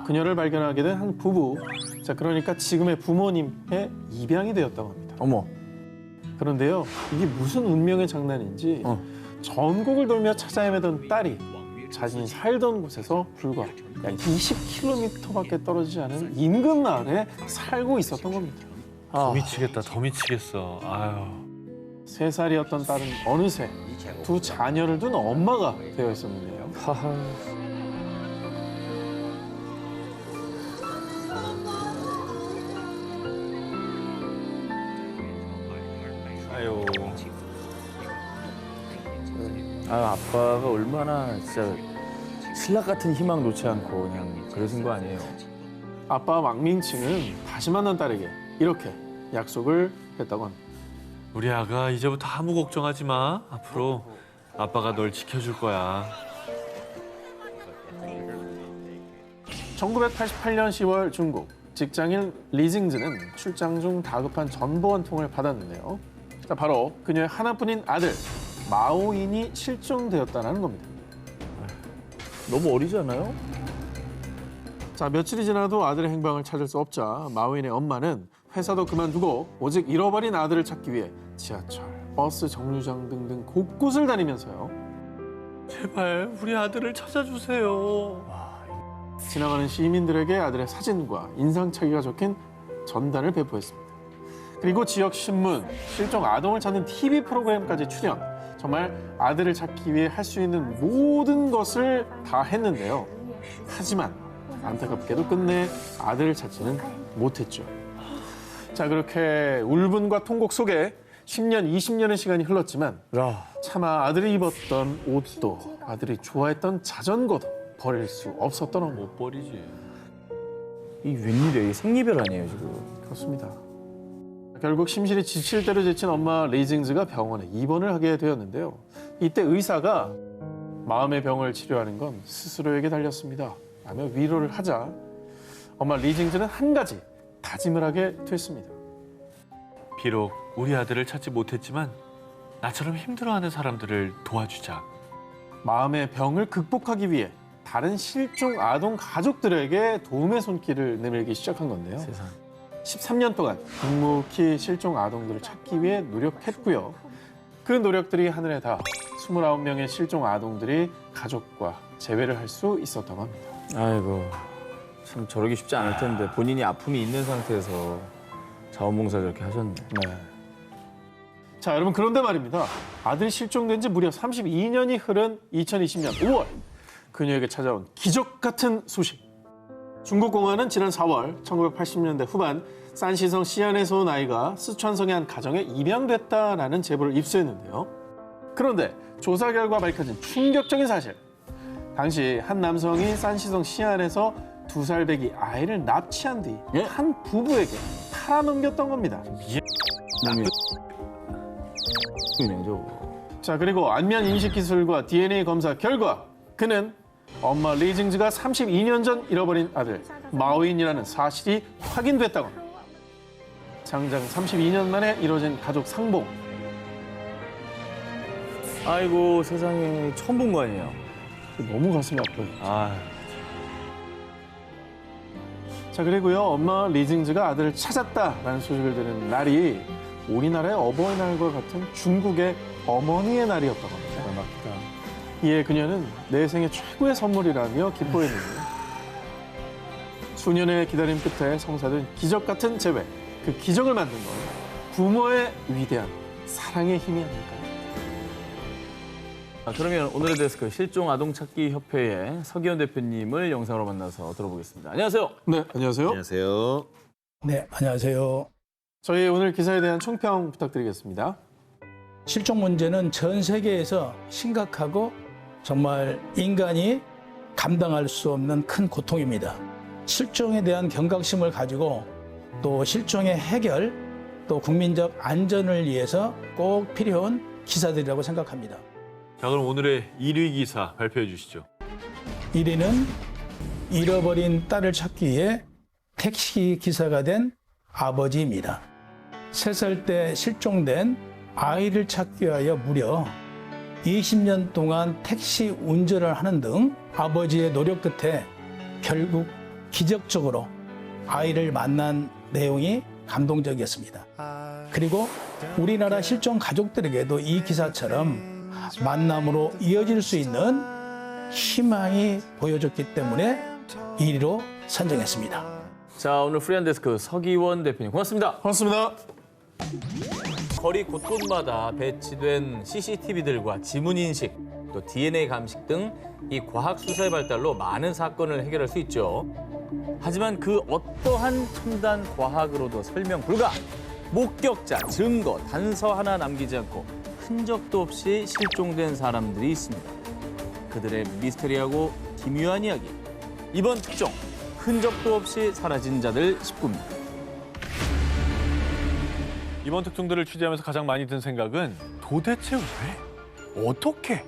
그녀를 발견하게 된 한 부부. 자, 그러니까 지금의 부모님의 입양이 되었다고 합니다. 어머. 그런데요, 이게 무슨 운명의 장난인지 전국을 돌며 찾아 헤매던 딸이 자신이 살던 곳에서 불과 약 20km밖에 떨어지지 않은 인근 마을에 살고 있었던 겁니다. 더 미치겠다, 더 미치겠어. 아유. 3살이었던 딸은 어느새 2 자녀를 둔 엄마가 되어 있었는데요. 하하. 아유. 아빠가 얼마나 진짜 신락 같은 희망 놓지 않고 그냥 그러신 거 아니에요? 아빠 왕밍칭은 다시 만난 딸에게 이렇게 약속을 했다고 합니다. 우리 아가 이제부터 아무 걱정하지 마. 앞으로 아빠가 널 지켜줄 거야. 1988년 10월 중국 직장인 리징즈는 출장 중 다급한 전보 한 통을 받았는데요. 자, 바로 그녀의 하나뿐인 아들 마오인이 실종되었다는 겁니다. 너무 어리지 않아요? 자, 며칠이 지나도 아들의 행방을 찾을 수 없자 마오인의 엄마는 회사도 그만두고 오직 잃어버린 아들을 찾기 위해 지하철, 버스 정류장 등등 곳곳을 다니면서요. 제발 우리 아들을 찾아주세요. 지나가는 시민들에게 아들의 사진과 인상착의가 적힌 전단을 배포했습니다. 그리고 지역 신문, 실종 아동을 찾는 TV 프로그램까지 출연. 정말 아들을 찾기 위해 할 수 있는 모든 것을 다 했는데요. 하지만 안타깝게도 끝내 아들을 찾지는 못했죠. 자, 그렇게 울분과 통곡 속에 10년, 20년의 시간이 흘렀지만 차마 아들이 입었던 옷도 아들이 좋아했던 자전거도 버릴 수 없었던 엄마. 못 버리지. 이 웬일이에요? 이게 생리별 아니에요 지금? 그렇습니다. 결국 심신이 지칠 대로 지친 엄마 리징즈가 병원에 입원을 하게 되었는데요. 이때 의사가 마음의 병을 치료하는 건 스스로에게 달렸습니다 라며 위로를 하자 엄마 리징즈는 한 가지 다짐을 하게 됐습니다. 비록 우리 아들을 찾지 못했지만 나처럼 힘들어하는 사람들을 도와주자. 마음의 병을 극복하기 위해 다른 실종 아동 가족들에게 도움의 손길을 내밀기 시작한 건데요. 세상. 13년 동안 묵묵히 실종 아동들을 찾기 위해 노력했고요. 그 노력들이 하늘에 닿아 29명의 실종 아동들이 가족과 재회를 할 수 있었다고 합니다. 아이고, 참 저러기 쉽지 않을 텐데 본인이 아픔이 있는 상태에서 자원봉사 저렇게 하셨네. 네. 자, 여러분 그런데 말입니다. 아들이 실종된 지 무려 32년이 흐른 2020년 5월 그녀에게 찾아온 기적 같은 소식. 중국 공안은 지난 4월 1980년대 후반 산시성 시안에서 온 아이가 스촨성의 한 가정에 입양됐다라는 제보를 입수했는데요. 그런데 조사 결과 밝혀진 충격적인 사실. 당시 한 남성이 산시성 시안에서 2살 배기 아이를 납치한 뒤 한 부부에게 팔아넘겼던 겁니다. 이네 저거. 자, 그리고 안면 인식 기술과 DNA 검사 결과 그는 엄마 리징즈가 32년 전 잃어버린 아들 마오인이라는 사실이 확인됐다고 합니다. 장장 32년 만에 이뤄진 가족 상봉. 아이고 세상에 처음 본 거 아니에요? 너무 가슴이 아파요. 아, 자, 그리고요, 엄마 리징즈가 아들을 찾았다라는 소식을 들은 날이 우리나라의 어버이날과 같은 중국의 어머니의 날이었다고 합니다. 이에 그녀는 내 생애 최고의 선물이라며 기뻐했는데요. 수년의 기다림 끝에 성사된 기적 같은 재회. 그 기적을 만든 건 부모의 위대한 사랑의 힘이 아닐까요? 그러면 오늘의 데스크 실종 아동 찾기 협회의 서기현 대표님을 영상으로 만나서 들어보겠습니다. 안녕하세요. 네, 안녕하세요. 안녕하세요. 네, 안녕하세요. 저희 오늘 기사에 대한 총평 부탁드리겠습니다. 실종 문제는 전 세계에서 심각하고 정말 인간이 감당할 수 없는 큰 고통입니다. 실종에 대한 경각심을 가지고 또 실종의 해결, 또 국민적 안전을 위해서 꼭 필요한 기사들이라고 생각합니다. 자, 그럼 오늘의 1위 기사 발표해 주시죠. 1위는 잃어버린 딸을 찾기 위해 택시 기사가 된 아버지입니다. 3살 때 실종된 아이를 찾기 위하여 무려 20년 동안 택시 운전을 하는 등 아버지의 노력 끝에 결국 기적적으로 아이를 만난 내용이 감동적이었습니다. 그리고 우리나라 실종 가족들에게도 이 기사처럼 만남으로 이어질 수 있는 희망이 보여줬기 때문에 1위로 선정했습니다. 자, 오늘 프리한 데스크 서기원 대표님 고맙습니다. 고맙습니다. 거리 곳곳마다 배치된 CCTV들과 지문 인식, 또 DNA 감식 등 이 과학 수사의 발달로 많은 사건을 해결할 수 있죠. 하지만 그 어떠한 첨단 과학으로도 설명 불가. 목격자, 증거, 단서 하나 남기지 않고 흔적도 없이 실종된 사람들이 있습니다. 그들의 미스터리하고 기묘한 이야기. 이번 특종, 흔적도 없이 사라진 자들 19입니다. 이번 특종들을 취재하면서 가장 많이 든 생각은 도대체 왜? 어떻게?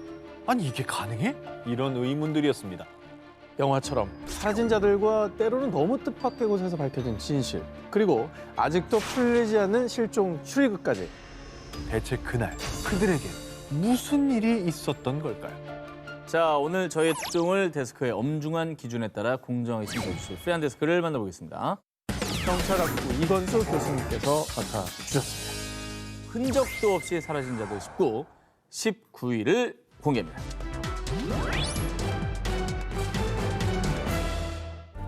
아니 이게 가능해? 이런 의문들이었습니다. 영화처럼 사라진 자들과 때로는 너무 뜻밖의 곳에서 밝혀진 진실, 그리고 아직도 풀리지 않는 실종 추리극까지. 대체 그날 그들에게 무슨 일이 있었던 걸까요? 자, 오늘 저희의 특종을 데스크의 엄중한 기준에 따라 공정하게 심사해주실 프리한 데스크를 만나보겠습니다. 경찰학부 이건수 교수님께서 맡아주셨습니다. 흔적도 없이 사라진 자들 19를 공개합니다.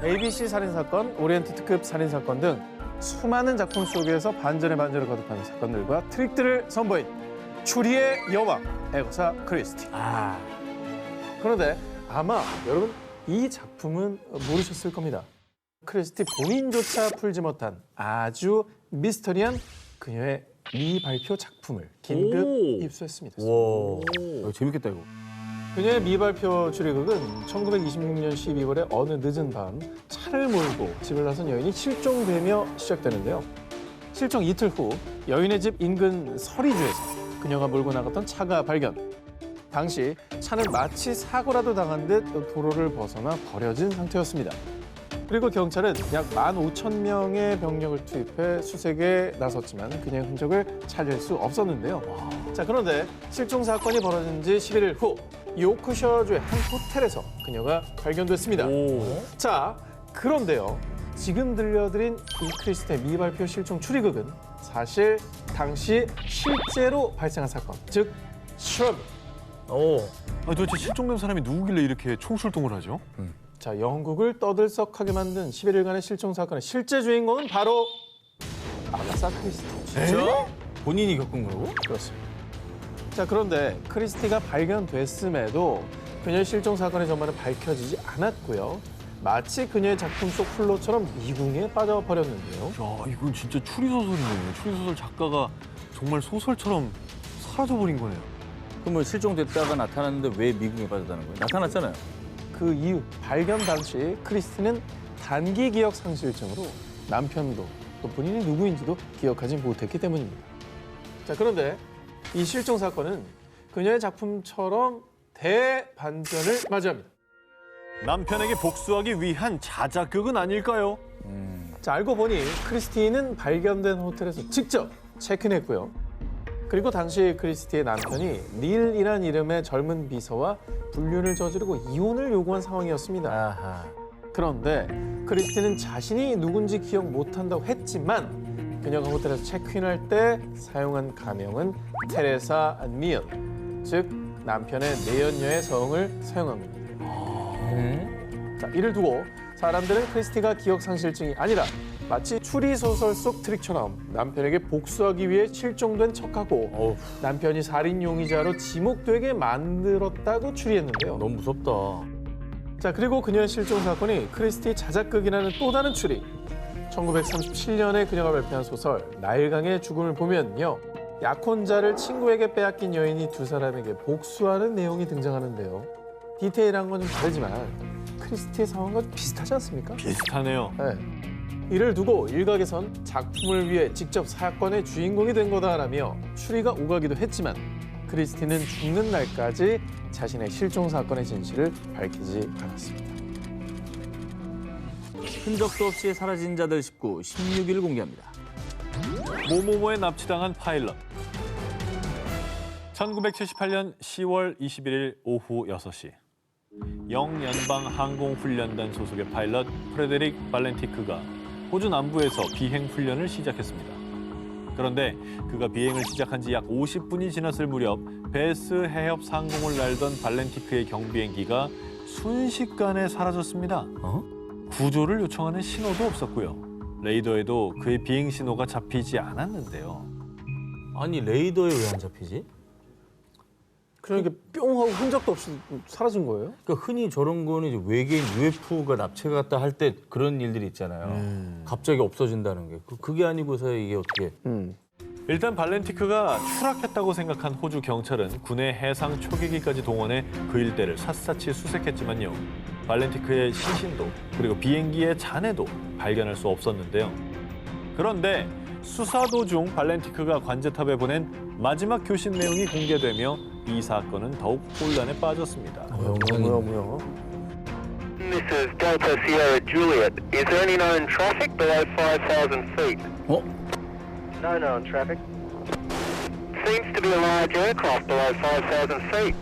ABC 살인사건, 오리엔트 특급 살인사건 등 수많은 작품 속에서 반전의 반전을 거듭하는 사건들과 트릭들을 선보인 추리의 여왕, 에거사 크리스티. 그런데 아마 여러분 이 작품은 모르셨을 겁니다. 크리스티 본인조차 풀지 못한 아주 미스터리한 그녀의 미발표 작품을 긴급 오. 입수했습니다. 재밌겠다, 이거. 그녀의 미발표 추리극은 1926년 12월에 어느 늦은 밤 차를 몰고 집을 나선 여인이 실종되며 시작되는데요. 실종 이틀 후 여인의 집 인근 서리주에서 그녀가 몰고 나갔던 차가 발견. 당시 차는 마치 사고라도 당한 듯 도로를 벗어나 버려진 상태였습니다. 그리고 경찰은 약 15,000명의 병력을 투입해 수색에 나섰지만 그녀의 흔적을 찾을 수 없었는데요. 자, 그런데 실종 사건이 벌어진 지 11일 후 요크셔주의 한 호텔에서 그녀가 발견됐습니다. 오. 자, 그런데요. 지금 들려드린 이 크리스티의 미발표 실종 추리극은 사실 당시 실제로 발생한 사건, 즉 실화입니다. 아니, 도대체 실종된 사람이 누구길래 이렇게 총출동을 하죠? 자, 영국을 떠들썩하게 만든 11일간의 실종 사건의 실제 주인공은 바로 아가사 크리스티. 진짜? 본인이 겪은 거라고? 그렇습니다. 자, 그런데 크리스티가 발견됐음에도 그녀의 실종 사건의 전말은 밝혀지지 않았고요. 마치 그녀의 작품 속 플롯처럼 미궁에 빠져버렸는데요. 야, 이건 진짜 추리소설이네요. 추리소설 작가가 정말 소설처럼 사라져버린 거네요. 그러면 실종됐다가 나타났는데 왜 미궁에 빠졌다는 거예요? 나타났잖아요. 그 이후 발견 당시 크리스티는 단기 기억 상실증으로 남편도 또 본인이 누구인지도 기억하지 못했기 때문입니다. 자, 그런데 이 실종 사건은 그녀의 작품처럼 대반전을 맞이합니다. 남편에게 복수하기 위한 자작극은 아닐까요? 자, 알고 보니 크리스티는 발견된 호텔에서 직접 체크인했고요. 그리고 당시 크리스티의 남편이 닐이란 이름의 젊은 비서와 불륜을 저지르고 이혼을 요구한 상황이었습니다. 아하. 그런데 크리스티는 자신이 누군지 기억 못한다고 했지만 그녀가 호텔에서 체크인할 때 사용한 가명은 테레사 닐, 즉 남편의 내연녀의 성을 사용한 겁니다. 자, 이를 두고 사람들은 크리스티가 기억 상실증이 아니라 마치 추리소설 속 트릭처럼 남편에게 복수하기 위해 실종된 척하고 남편이 살인 용의자로 지목되게 만들었다고 추리했는데요. 너무 무섭다. 자, 그리고 그녀의 실종 사건이 크리스티 자작극이라는 또 다른 추리. 1937년에 그녀가 발표한 소설 나일강의 죽음을 보면요. 약혼자를 친구에게 빼앗긴 여인이 두 사람에게 복수하는 내용이 등장하는데요. 디테일한 건 좀 다르지만 크리스티의 상황과 비슷하지 않습니까? 비슷하네요. 네. 이를 두고 일각에선 작품을 위해 직접 사건의 주인공이 된 거다라며 추리가 오가기도 했지만 크리스티는 죽는 날까지 자신의 실종 사건의 진실을 밝히지 않았습니다. 흔적도 없이 사라진 자들 16일 공개합니다. 모모모에 납치당한 파일럿. 1978년 10월 21일 오후 6시. 영연방항공훈련단 소속의 파일럿 프레데릭 발렌티크가 호주 남부에서 비행 훈련을 시작했습니다. 그런데 그가 비행을 시작한 지 약 50분이 지났을 무렵 베스 해협 상공을 날던 발렌티크의 경비행기가 순식간에 사라졌습니다. 구조를 요청하는 신호도 없었고요. 레이더에도 그의 비행 신호가 잡히지 않았는데요. 아니 레이더에 왜 안 잡히지? 그러니까 뿅 하고 흔적도 없이 사라진 거예요? 그러니까 흔히 저런 거는 이제 외계인 UFO가 납치갔다 할 때 그런 일들이 있잖아요. 갑자기 없어진다는 게. 그게 아니고서 이게 어떻게. 일단 발렌티크가 추락했다고 생각한 호주 경찰은 군의 해상 초계기까지 동원해 그 일대를 샅샅이 수색했지만요. 발렌티크의 시신도 그리고 비행기의 잔해도 발견할 수 없었는데요. 그런데 수사 도중 발렌티크가 관제탑에 보낸 마지막 교신 내용이 공개되며 이 사건은 더욱 혼란에 빠졌습니다. 뭐야? This is Delta Sierra Juliet. Is there any known traffic below 5,000 feet? 어? No known traffic. Seems to be a large aircraft below 5,000 feet.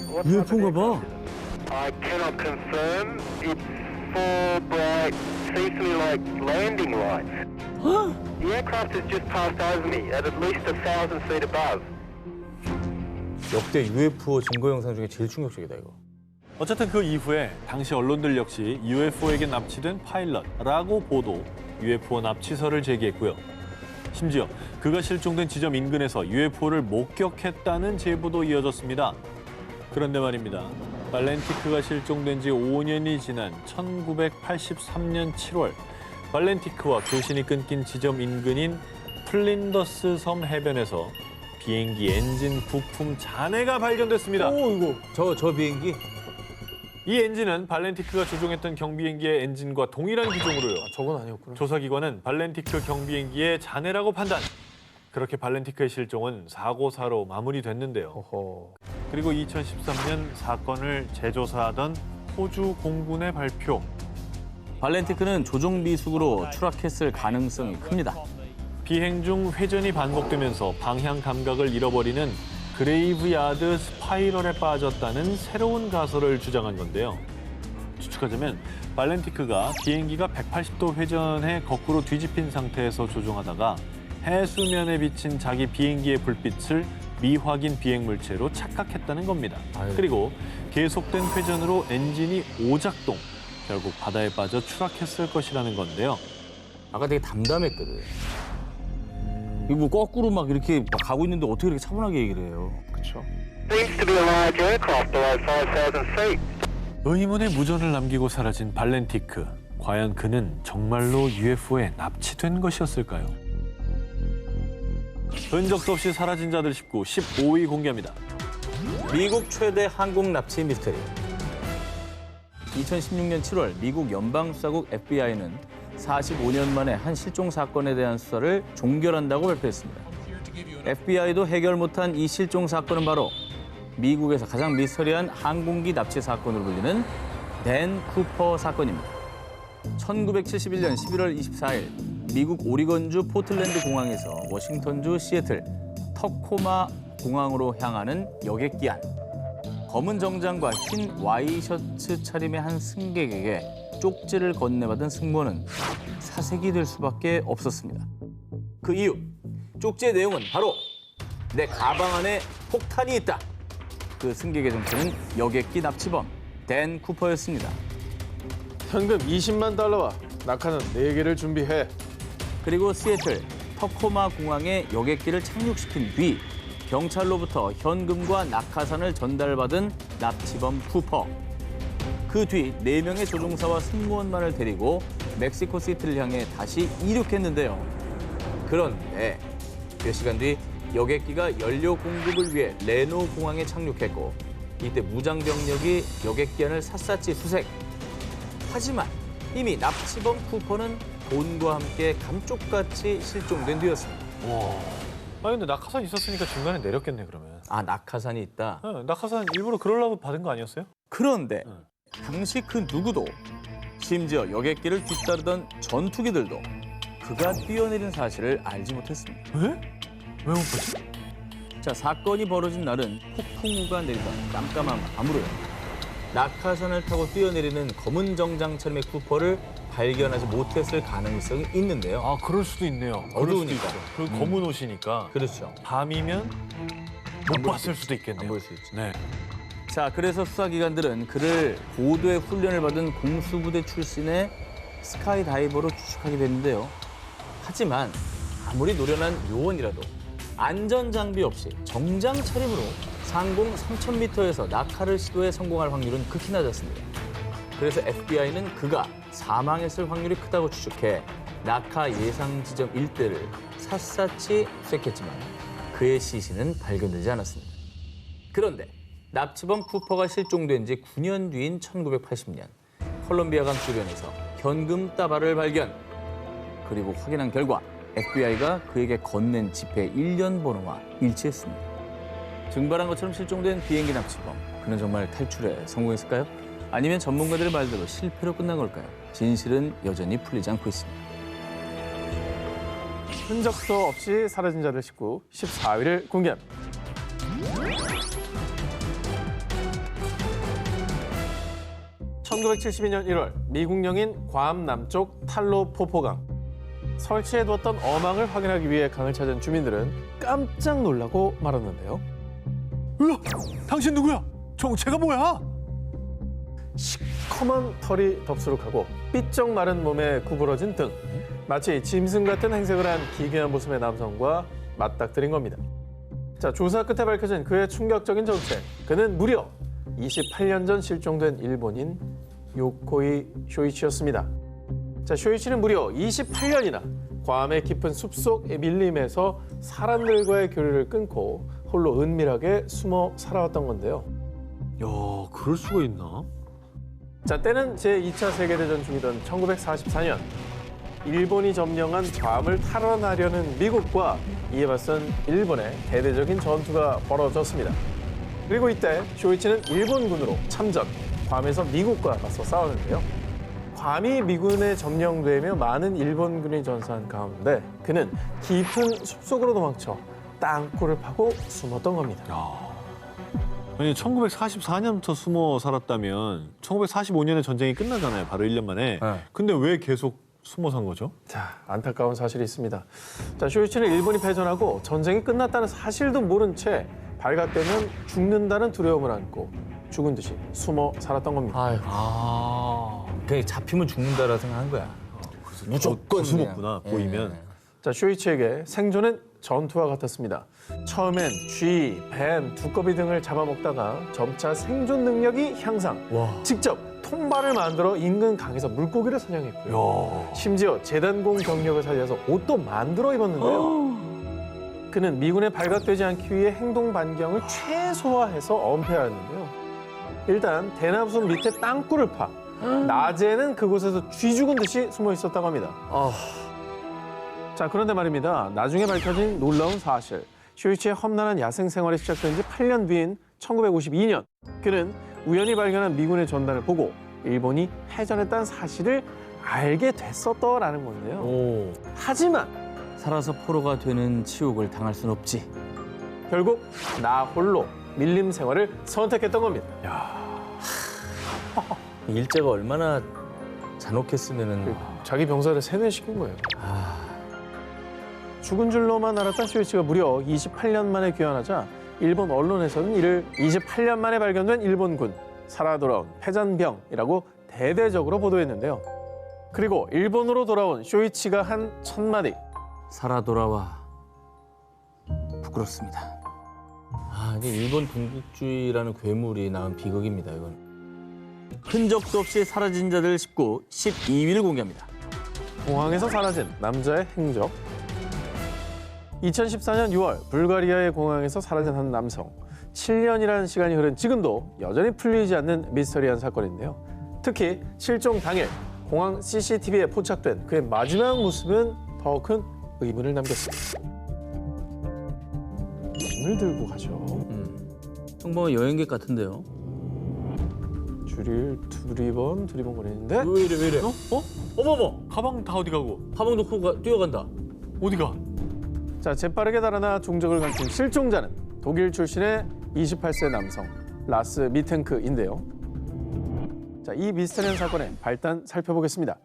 What type of UFO인가 봐. aircraft? I cannot confirm. It's four bright, seems to me like landing lights. The aircraft has just passed over me at least 1,000 feet above. 역대 UFO 증거 영상 중에 제일 충격적이다 이거. 어쨌든 그 이후에 당시 언론들 역시 UFO에게 납치된 파일럿라고 보도 UFO 납치설을 제기했고요. 심지어 그가 실종된 지점 인근에서 UFO를 목격했다는 제보도 이어졌습니다. 그런데 말입니다. 발렌티크가 실종된 지 5년이 지난 1983년 7월 발렌티크와 교신이 끊긴 지점 인근인 플린더스 섬 해변에서 비행기 엔진 부품 잔해가 발견됐습니다. 이거. 저 비행기? 이 엔진은 발렌티크가 조종했던 경비행기의 엔진과 동일한 기종으로요. 저건 아니었구나. 조사기관은 발렌티크 경비행기의 잔해라고 판단. 그렇게 발렌티크의 실종은 사고사로 마무리됐는데요. 어허. 그리고 2013년 사건을 재조사하던 호주 공군의 발표. 발렌티크는 조종 비숙으로 추락했을 가능성이 큽니다. 비행 중 회전이 반복되면서 방향 감각을 잃어버리는 그레이브야드 스파이럴에 빠졌다는 새로운 가설을 주장한 건데요. 추측하자면 발렌티크가 비행기가 180도 회전해 거꾸로 뒤집힌 상태에서 조종하다가 해수면에 비친 자기 비행기의 불빛을 미확인 비행 물체로 착각했다는 겁니다. 그리고 계속된 회전으로 엔진이 오작동, 결국 바다에 빠져 추락했을 것이라는 건데요. 아까 되게 담담했거든. 이거 뭐 거꾸로 막 이렇게 막 가고 있는데 어떻게 이렇게 차분하게 얘기를 해요? 그렇죠. Seems to be a large aircraft below 5,000 feet. 의문의 무전을 남기고 사라진 발렌티크. 과연 그는 정말로 UFO에 납치된 것이었을까요? 흔적도 없이 사라진 자들 19, 15위 공개합니다. 미국 최대 항공 납치 미스터리. 2016년 7월 미국 연방수사국 FBI는 45년 만에 한 실종 사건에 대한 수사를 종결한다고 발표했습니다. FBI도 해결 못한 이 실종 사건은 바로 미국에서 가장 미스터리한 항공기 납치 사건으로 불리는 댄 쿠퍼 사건입니다. 1971년 11월 24일 미국 오리건주 포틀랜드 공항에서 워싱턴주 시애틀 터코마 공항으로 향하는 여객기 안. 검은 정장과 흰 와이셔츠 차림의 한 승객에게 쪽지를 건네받은 승무원은 사색이 될 수밖에 없었습니다. 그 이유, 쪽지의 내용은 바로 내 가방 안에 폭탄이 있다. 그 승객의 정체는 여객기 납치범 댄 쿠퍼였습니다. 현금 20만 달러와 낙하산 4개를 준비해. 그리고 시애틀 터코마 공항에 여객기를 착륙시킨 뒤 경찰로부터 현금과 낙하산을 전달받은 납치범 쿠퍼. 그 뒤 4명의 조종사와 승무원만을 데리고 멕시코 시티를 향해 다시 이륙했는데요. 그런데 몇 시간 뒤 여객기가 연료 공급을 위해 레노 공항에 착륙했고 이때 무장병력이 여객기 안을 샅샅이 수색. 하지만 이미 납치범 쿠퍼는 돈과 함께 감쪽같이 실종된 뒤였습니다. 아니 근데 낙하산 있었으니까 중간에 내렸겠네 그러면. 아, 낙하산이 있다? 네, 낙하산 일부러 그러려고 받은 거 아니었어요? 그런데 당시 그 누구도 심지어 여객기를 뒤따르던 전투기들도 그가 뛰어내린 사실을 알지 못했습니다. 왜? 왜 못 봤지? 자, 사건이 벌어진 날은 폭풍우가 내리던 깜깜한 밤으로요. 낙하산을 타고 뛰어내리는 검은 정장차림의 쿠퍼를 발견하지 못했을 가능성이 있는데요. 아 그럴 수도 있네요. 어두우니까. 그 검은 옷이니까. 그렇죠. 밤이면 못 봤을 수도 있겠네요. 안 보일 수 있죠. 네. 자, 그래서 수사기관들은 그를 고도의 훈련을 받은 공수부대 출신의 스카이다이버로 추측하게 됐는데요. 하지만 아무리 노련한 요원이라도 안전장비 없이 정장 차림으로 상공 3,000m에서 낙하를 시도해 성공할 확률은 극히 낮았습니다. 그래서 FBI는 그가 사망했을 확률이 크다고 추측해 낙하 예상 지점 일대를 샅샅이 수색했지만 그의 시신은 발견되지 않았습니다. 그런데 납치범 쿠퍼가 실종된 지 9년 뒤인 1980년 콜롬비아강 주변에서 현금 다발을 발견. 그리고 확인한 결과 FBI가 그에게 건넨 지폐 1년 번호와 일치했습니다. 증발한 것처럼 실종된 비행기 납치범. 그는 정말 탈출에 성공했을까요? 아니면 전문가들의 말대로 실패로 끝난 걸까요? 진실은 여전히 풀리지 않고 있습니다. 흔적도 없이 사라진 자들 19, 14위를 공개합니다. (1972년 1월) 미국령인 괌 남쪽 탈로 포포강. 설치해두었던 어망을 확인하기 위해 강을 찾은 주민들은 깜짝 놀라고 말았는데요. 으아! 당신 누구야? 정체가 뭐야? 시커먼 털이 덥수룩하고 삐쩍 마른 몸에 구부러진 등, 마치 짐승 같은 행색을 한 기괴한 모습의 남성과 맞닥뜨린 겁니다. 자, 조사 끝에 밝혀진 그의 충격적인 정체. 그는 무려 28년 전 실종된 일본인 요코이 쇼이치였습니다. 자, 쇼이치는 무려 28년이나 괌의 깊은 숲속 밀림에서 사람들과의 교류를 끊고 홀로 은밀하게 숨어 살아왔던 건데요. 야, 그럴 수가 있나? 자, 때는 제2차 세계대전 중이던 1944년 일본이 점령한 괌을 탈환하려는 미국과 이에 맞선 일본의 대대적인 전투가 벌어졌습니다. 그리고 이때 쇼이치는 일본군으로 참전, 괌에서 미국과 맞서 싸웠는데요. 괌이 미군에 점령되며 많은 일본군이 전사한 가운데 그는 깊은 숲속으로 도망쳐 땅굴을 파고 숨었던 겁니다. 아니 1944년부터 숨어 살았다면 1945년에 전쟁이 끝나잖아요. 바로 1년 만에. 근데 왜 계속 숨어 산 거죠? 자, 안타까운 사실이 있습니다. 자, 쇼이치는 일본이 패전하고 전쟁이 끝났다는 사실도 모른 채 발각되면 죽는다는 두려움을 안고 죽은 듯이 숨어 살았던 겁니다. 아이고. 그냥 잡히면 죽는다라 생각한 거야. 무조건 숨었구나 그냥. 보이면. 자, 쇼이치에게 생존은 전투와 같았습니다. 처음엔 쥐, 뱀, 두꺼비 등을 잡아먹다가 점차 생존 능력이 향상. 직접 통발을 만들어 인근 강에서 물고기를 사냥했고요. 심지어 재단공 경력을 살려서 옷도 만들어 입었는데요. 그는 미군에 발각되지 않기 위해 행동 반경을 최소화해서 엄폐하였는데요. 일단 대나무숲 밑에 땅굴을 파 낮에는 그곳에서 쥐 죽은 듯이 숨어 있었다고 합니다. 자, 그런데 말입니다. 나중에 밝혀진 놀라운 사실. 쇼이치의 험난한 야생 생활이 시작된 지 8년 뒤인 1952년 그는 우연히 발견한 미군의 전단을 보고 일본이 패전했다는 사실을 알게 됐었더라는 건데요. 하지만 살아서 포로가 되는 치욕을 당할 순 없지. 결국 나 홀로 밀림 생활을 선택했던 겁니다. 일제가 얼마나 잔혹했으면은. 자기 병사를 세뇌시킨 거예요. 죽은 줄로만 알았던 쇼이치가 무려 28년 만에 귀환하자 일본 언론에서는 이를 28년 만에 발견된 일본군 살아 돌아온 패잔병이라고 대대적으로 보도했는데요. 그리고 일본으로 돌아온 쇼이치가 한 첫 마디. 살아 돌아와 부끄럽습니다. 이게 일본 군국주의라는 괴물이 낳은 비극입니다. 이건 흔적도 없이 사라진 자들 19, 12위를 공개합니다. 공항에서 사라진 남자의 행적. 2014년 6월 불가리아의 공항에서 사라진 한 남성. 7년이라는 시간이 흐른 지금도 여전히 풀리지 않는 미스터리한 사건인데요. 특히 실종 당일 공항 CCTV에 포착된 그의 마지막 모습은 더 큰 의문을 남겼습니다. 짐을 들고 가죠. 평범한 여행객 같은데요. 줄을 두리번거리는데 왜 이래? 어머머! 가방 다 어디 가고? 가방 놓고 뛰어간다. 어디가? 자, 재빠르게 달아나 종적을 감춘 실종자는 독일 출신의 28세 남성 라스 미텐크인데요. 자, 이 미스터리한 사건의 발단 살펴보겠습니다.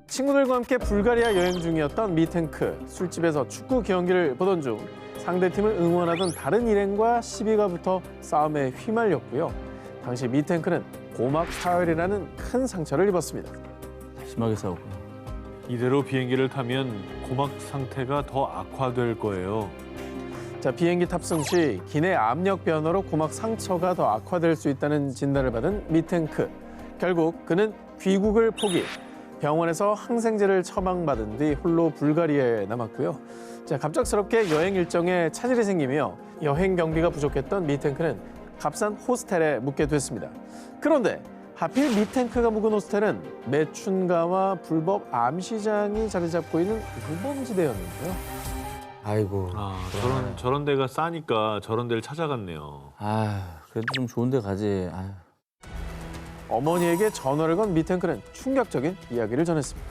친구들과 함께 불가리아 여행 중이었던 미텐크. 술집에서 축구 경기를 보던 중 상대팀을 응원하던 다른 일행과 시비가 붙어 싸움에 휘말렸고요. 당시 미텐크는 고막 파열이라는 큰 상처를 입었습니다. 심하게 싸웠구나. 이대로 비행기를 타면 고막 상태가 더 악화될 거예요. 자, 비행기 탑승 시 기내 압력 변화로 고막 상처가 더 악화될 수 있다는 진단을 받은 미텐크. 결국 그는 귀국을 포기. 병원에서 항생제를 처방받은 뒤 홀로 불가리아에 남았고요. 자, 갑작스럽게 여행 일정에 차질이 생기며 여행 경비가 부족했던 미텐크는 값싼 호스텔에 묵게 됐습니다. 그런데 하필 미텐크가 묵은 호스텔은 매춘가와 불법 암시장이 자리 잡고 있는 우범지대였는데요. 아이고. 저런 데가 싸니까 저런 데를 찾아갔네요. 그래도 좀 좋은 데 가지. 어머니에게 전화를 건 미텐크는 충격적인 이야기를 전했습니다.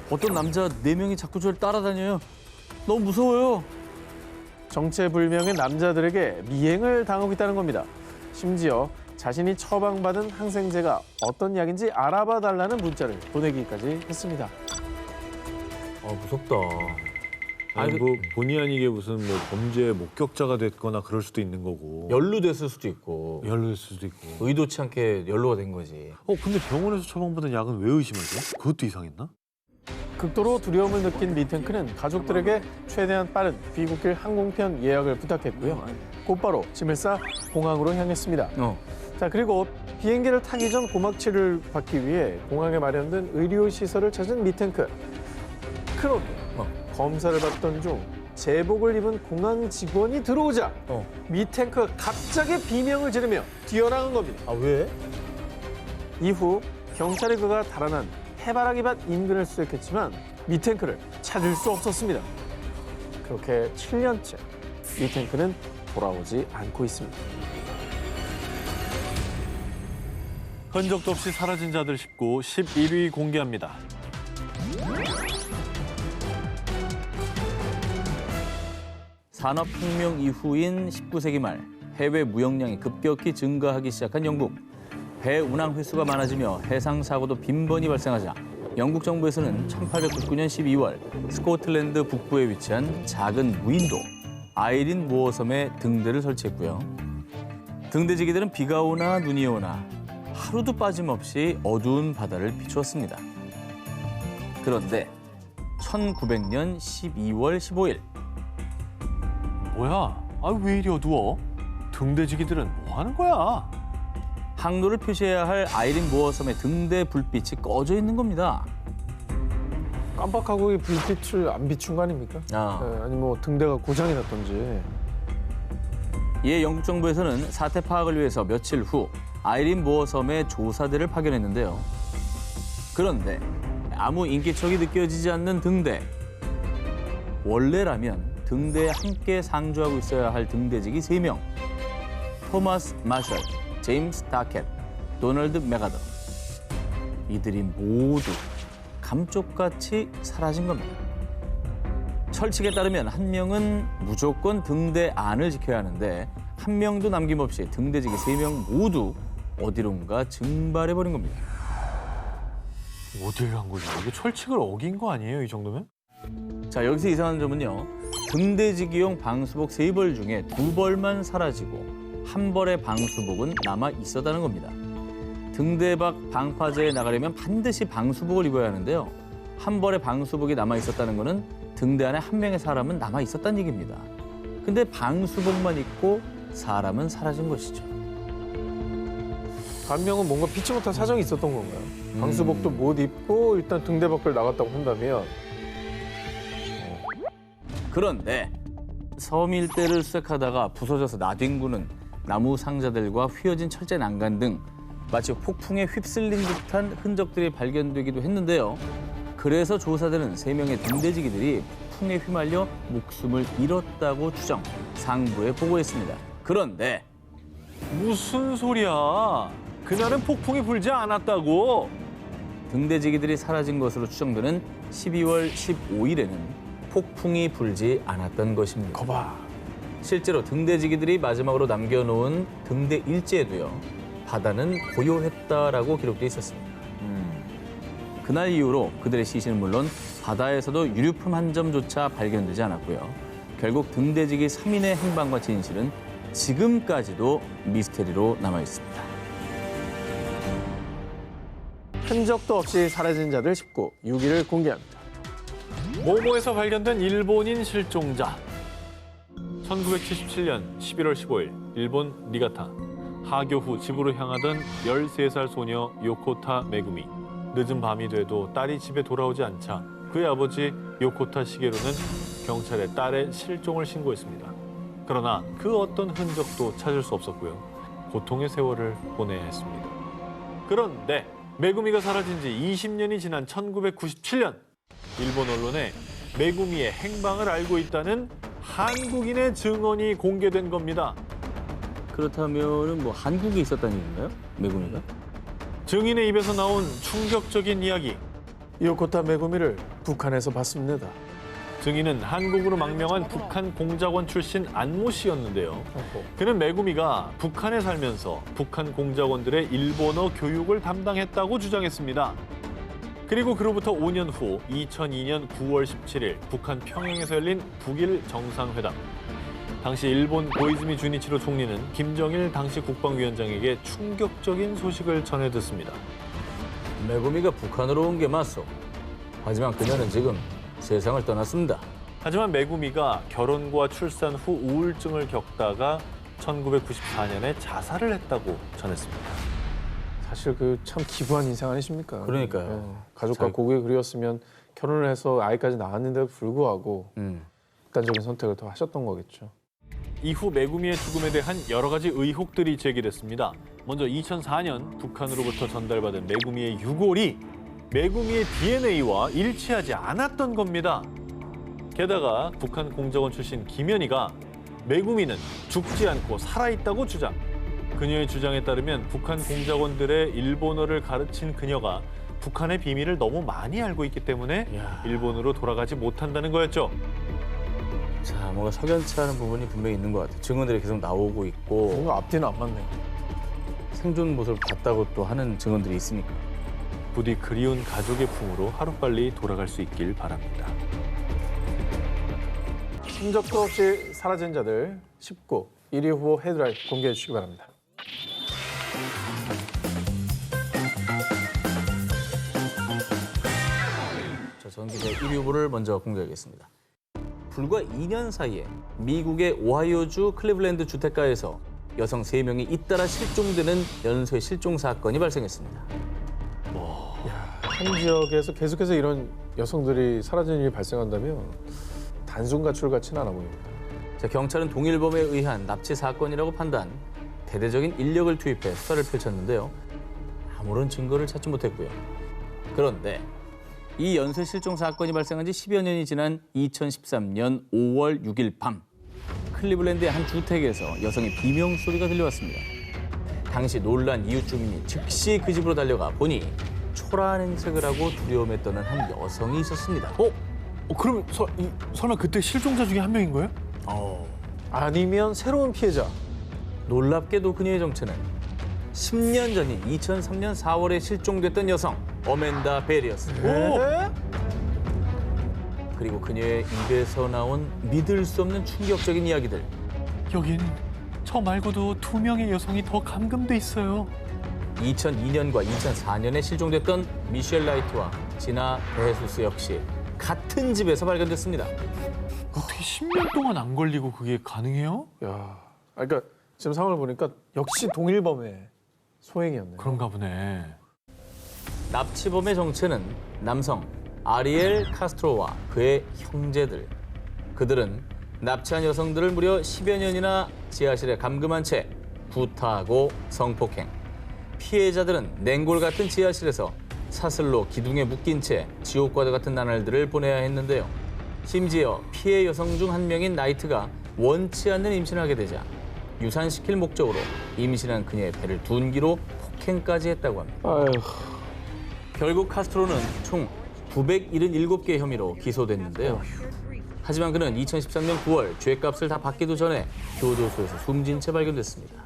어떤 남자 4명이 자꾸 저를 따라다녀요. 너무 무서워요. 정체불명의 남자들에게 미행을 당하고 있다는 겁니다. 심지어 자신이 처방받은 항생제가 어떤 약인지 알아봐 달라는 문자를 보내기까지 했습니다. 무섭다. 아니 뭐 본의 아니게 무슨 뭐 범죄 목격자가 됐거나 그럴 수도 있는 거고. 연루됐을 수도 있고. 연루될 수도 있고. 의도치 않게 연루가 된 거지. 근데 병원에서 처방받은 약은 왜 의심하죠? 그것도 이상했나? 극도로 두려움을 느낀 미텐크는 가족들에게 최대한 빠른 귀국길 항공편 예약을 부탁했고요. 곧바로 짐을 싸 공항으로 향했습니다. 자, 그리고 비행기를 타기 전 고막 치료를 받기 위해 공항에 마련된 의료시설을 찾은 미텐크. 그런데 검사를 받던 중 제복을 입은 공항 직원이 들어오자 미텐크가 갑자기 비명을 지르며 뛰어나간 겁니다. 왜? 이후 경찰이 그가 달아난 해바라기 밭 인근을 수색했지만 미텐크를 찾을 수 없었습니다. 그렇게 7년째 미텐크는 돌아오지 않고 있습니다. 흔적도 없이 사라진 자들 19, 11위 공개합니다. 산업혁명 이후인 19세기 말 해외 무역량이 급격히 증가하기 시작한 영국. 배 운항 횟수가 많아지며 해상 사고도 빈번히 발생하자 영국 정부에서는 1899년 12월 스코틀랜드 북부에 위치한 작은 무인도 아이린 모어섬에 등대를 설치했고요. 등대지기들은 비가 오나 눈이 오나 하루도 빠짐없이 어두운 바다를 비추었습니다. 그런데 1900년 12월 15일 뭐야? 아, 왜 이리 어두워? 등대지기들은 뭐 하는 거야? 항로를 표시해야 할 아이린 모어섬의 등대 불빛이 꺼져 있는 겁니다. 깜빡하고 이 불빛을 안 비춘 거 아닙니까? 아니 뭐 등대가 고장이 났던지. 이에 영국 정부에서는 사태 파악을 위해서 며칠 후 아이린 모어섬에 조사대를 파견했는데요. 그런데 아무 인기척이 느껴지지 않는 등대. 원래라면 등대에 함께 상주하고 있어야 할 등대직이 3명. 토마스 마셜, 제임스 다켓, 도널드 메가더. 이들이 모두 감쪽같이 사라진 겁니다. 철칙에 따르면 한 명은 무조건 등대 안을 지켜야 하는데 한 명도 남김없이 등대직이 3명 모두 어디론가 증발해버린 겁니다. 어딜 간 거지? 이게 철칙을 어긴 거 아니에요, 이 정도면? 자, 여기서 이상한 점은요. 등대지기용 방수복 3벌 중에 2벌만 사라지고 한 벌의 방수복은 남아 있었다는 겁니다. 등대 밖 방파제에 나가려면 반드시 방수복을 입어야 하는데요. 한 벌의 방수복이 남아 있었다는 거는 등대 안에 한 명의 사람은 남아 있었다는 얘기입니다. 근데 방수복만 입고 사람은 사라진 것이죠. 한 명은 뭔가 피치 못한 사정이 있었던 건가요? 방수복도 못 입고 일단 등대 밖을 나갔다고 한다면 그런데 섬 일대를 수색하다가 부서져서 나뒹구는 나무 상자들과 휘어진 철제 난간 등 마치 폭풍에 휩쓸린 듯한 흔적들이 발견되기도 했는데요. 그래서 조사대는 3명의 등대지기들이 풍에 휘말려 목숨을 잃었다고 추정, 상부에 보고했습니다. 그런데 무슨 소리야? 그날은 폭풍이 불지 않았다고. 등대지기들이 사라진 것으로 추정되는 12월 15일에는 폭풍이 불지 않았던 것입니다. 거봐. 실제로 등대지기들이 마지막으로 남겨놓은 등대 일지에도요. 바다는 고요했다라고 기록돼 있었습니다. 그날 이후로 그들의 시신은 물론 바다에서도 유류품 한 점조차 발견되지 않았고요. 결국 등대지기 3인의 행방과 진실은 지금까지도 미스테리로 남아 있습니다. 흔적도 없이 사라진 자들 19, 6일을 공개합니다. 모모에서 발견된 일본인 실종자. 1977년 11월 15일 일본 니가타. 하교 후 집으로 향하던 13살 소녀 요코타 메구미. 늦은 밤이 돼도 딸이 집에 돌아오지 않자 그의 아버지 요코타 시게루는 경찰에 딸의 실종을 신고했습니다. 그러나 그 어떤 흔적도 찾을 수 없었고요. 고통의 세월을 보내야 했습니다. 그런데 메구미가 사라진 지 20년이 지난 1997년 일본 언론에 메구미의 행방을 알고 있다는 한국인의 증언이 공개된 겁니다. 그렇다면은 뭐 한국에 있었다는 얘기인가요? 메구미가? 증인의 입에서 나온 충격적인 이야기. 요코타 메구미를 북한에서 봤습니다. 증인은 한국으로 망명한 북한 공작원 출신 안모 씨였는데요. 그는 메구미가 북한에 살면서 북한 공작원들의 일본어 교육을 담당했다고 주장했습니다. 그리고 그로부터 5년 후 2002년 9월 17일 북한 평양에서 열린 북일 정상회담. 당시 일본 고이즈미 주니치로 총리는 김정일 당시 국방위원장에게 충격적인 소식을 전해 듣습니다. 메구미가 북한으로 온 게 맞소. 하지만 그녀는 지금 세상을 떠났습니다. 하지만 메구미가 결혼과 출산 후 우울증을 겪다가 1994년에 자살을 했다고 전했습니다. 사실 그 참 기부한 인생 아니십니까? 그러니까요. 가족과 고국이 그리웠으면 결혼을 해서 아이까지 낳았는데도 불구하고 극단적인 선택을 더 하셨던 거겠죠. 이후 메구미의 죽음에 대한 여러 가지 의혹들이 제기됐습니다. 먼저 2004년 북한으로부터 전달받은 메구미의 유골이 메구미의 DNA와 일치하지 않았던 겁니다. 게다가 북한 공작원 출신 김연희가 메구미는 죽지 않고 살아있다고 주장. 그녀의 주장에 따르면 북한 공작원들의 일본어를 가르친 그녀가 북한의 비밀을 너무 많이 알고 있기 때문에 일본으로 돌아가지 못한다는 거였죠. 자, 뭔가 석연치 않은 부분이 분명히 있는 것 같아요. 증언들이 계속 나오고 있고 뭔가 앞뒤는 안 맞네요. 생존 모습을 봤다고 또 하는 증언들이 있으니까. 부디 그리운 가족의 품으로 하루빨리 돌아갈 수 있길 바랍니다. 흔적도 없이 사라진 자들 19 1위 후보 헤드라인 공개해 주시기 바랍니다. 자, 전기대 1위 후보를 먼저 공개하겠습니다. 불과 2년 사이에 미국의 오하이오주 클리블랜드 주택가에서 여성 3명이 잇따라 실종되는 연쇄 실종 사건이 발생했습니다. 한 지역에서 계속해서 이런 여성들이 사라지는 일이 발생한다면 단순 가출 같지는 않아 보입니다. 자, 경찰은 동일범에 의한 납치 사건이라고 판단, 대대적인 인력을 투입해 수사를 펼쳤는데요. 아무런 증거를 찾지 못했고요. 그런데 이 연쇄 실종 사건이 발생한 지 10여 년이 지난 2013년 5월 6일 밤 클리블랜드의 한 주택에서 여성의 비명 소리가 들려왔습니다. 당시 놀란 이웃 주민이 즉시 그 집으로 달려가 보니 초라한 행색을 하고 두려움에 떠는 한 여성이 있었습니다. 그럼 설마 그때 실종자 중에 한 명인 거예요? 아니면 새로운 피해자. 놀랍게도 그녀의 정체는 10년 전인 2003년 4월에 실종됐던 여성 어멘다 벨이었습니다. 그리고 그녀의 입에서 나온 믿을 수 없는 충격적인 이야기들. 여기는 저 말고도 2명의 여성이 더 감금돼 있어요. 2002년과 2004년에 실종됐던 미셸 라이트와 지나 베헤수스 역시 같은 집에서 발견됐습니다. 어떻게 10년 동안 안 걸리고 그게 가능해요? 야, 그러니까 지금 상황을 보니까 역시 동일범의 소행이었네요. 그런가 보네. 납치범의 정체는 남성 아리엘 카스트로와 그의 형제들. 그들은 납치한 여성들을 무려 10여 년이나 지하실에 감금한 채 구타하고 성폭행. 피해자들은 냉골 같은 지하실에서 사슬로 기둥에 묶인 채 지옥과도 같은 나날들을 보내야 했는데요. 심지어 피해 여성 중 한 명인 나이트가 원치 않는 임신을 하게 되자 유산시킬 목적으로 임신한 그녀의 배를 둔기로 폭행까지 했다고 합니다. 아휴, 결국 카스트로는 총 977개 혐의로 기소됐는데요. 하지만 그는 2013년 9월 죄값을 다 받기도 전에 교도소에서 숨진 채 발견됐습니다.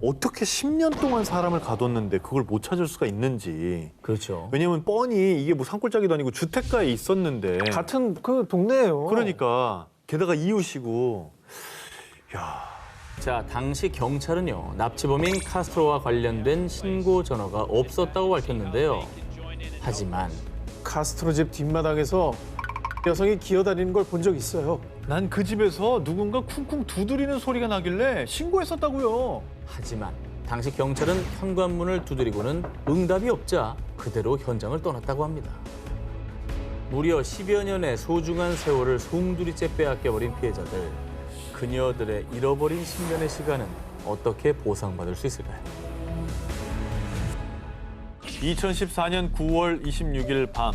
어떻게 10년 동안 사람을 가뒀는데 그걸 못 찾을 수가 있는지. 그렇죠. 왜냐면 뻔히 이게 뭐 산골짜기도 아니고 주택가에 있었는데. 같은 그 동네예요. 그러니까 게다가 이웃이고. 자, 당시 경찰은요, 납치범인 카스트로와 관련된 신고 전화가 없었다고 밝혔는데요. 하지만 카스트로 집 뒷마당에서 여성이 기어다니는 걸 본 적 있어요. 난 그 집에서 누군가 쿵쿵 두드리는 소리가 나길래 신고했었다고요. 하지만 당시 경찰은 현관문을 두드리고는 응답이 없자 그대로 현장을 떠났다고 합니다. 무려 10여 년의 소중한 세월을 송두리째 빼앗겨버린 피해자들. 그녀들의 잃어버린 10년의 시간은 어떻게 보상받을 수 있을까요? 2014년 9월 26일 밤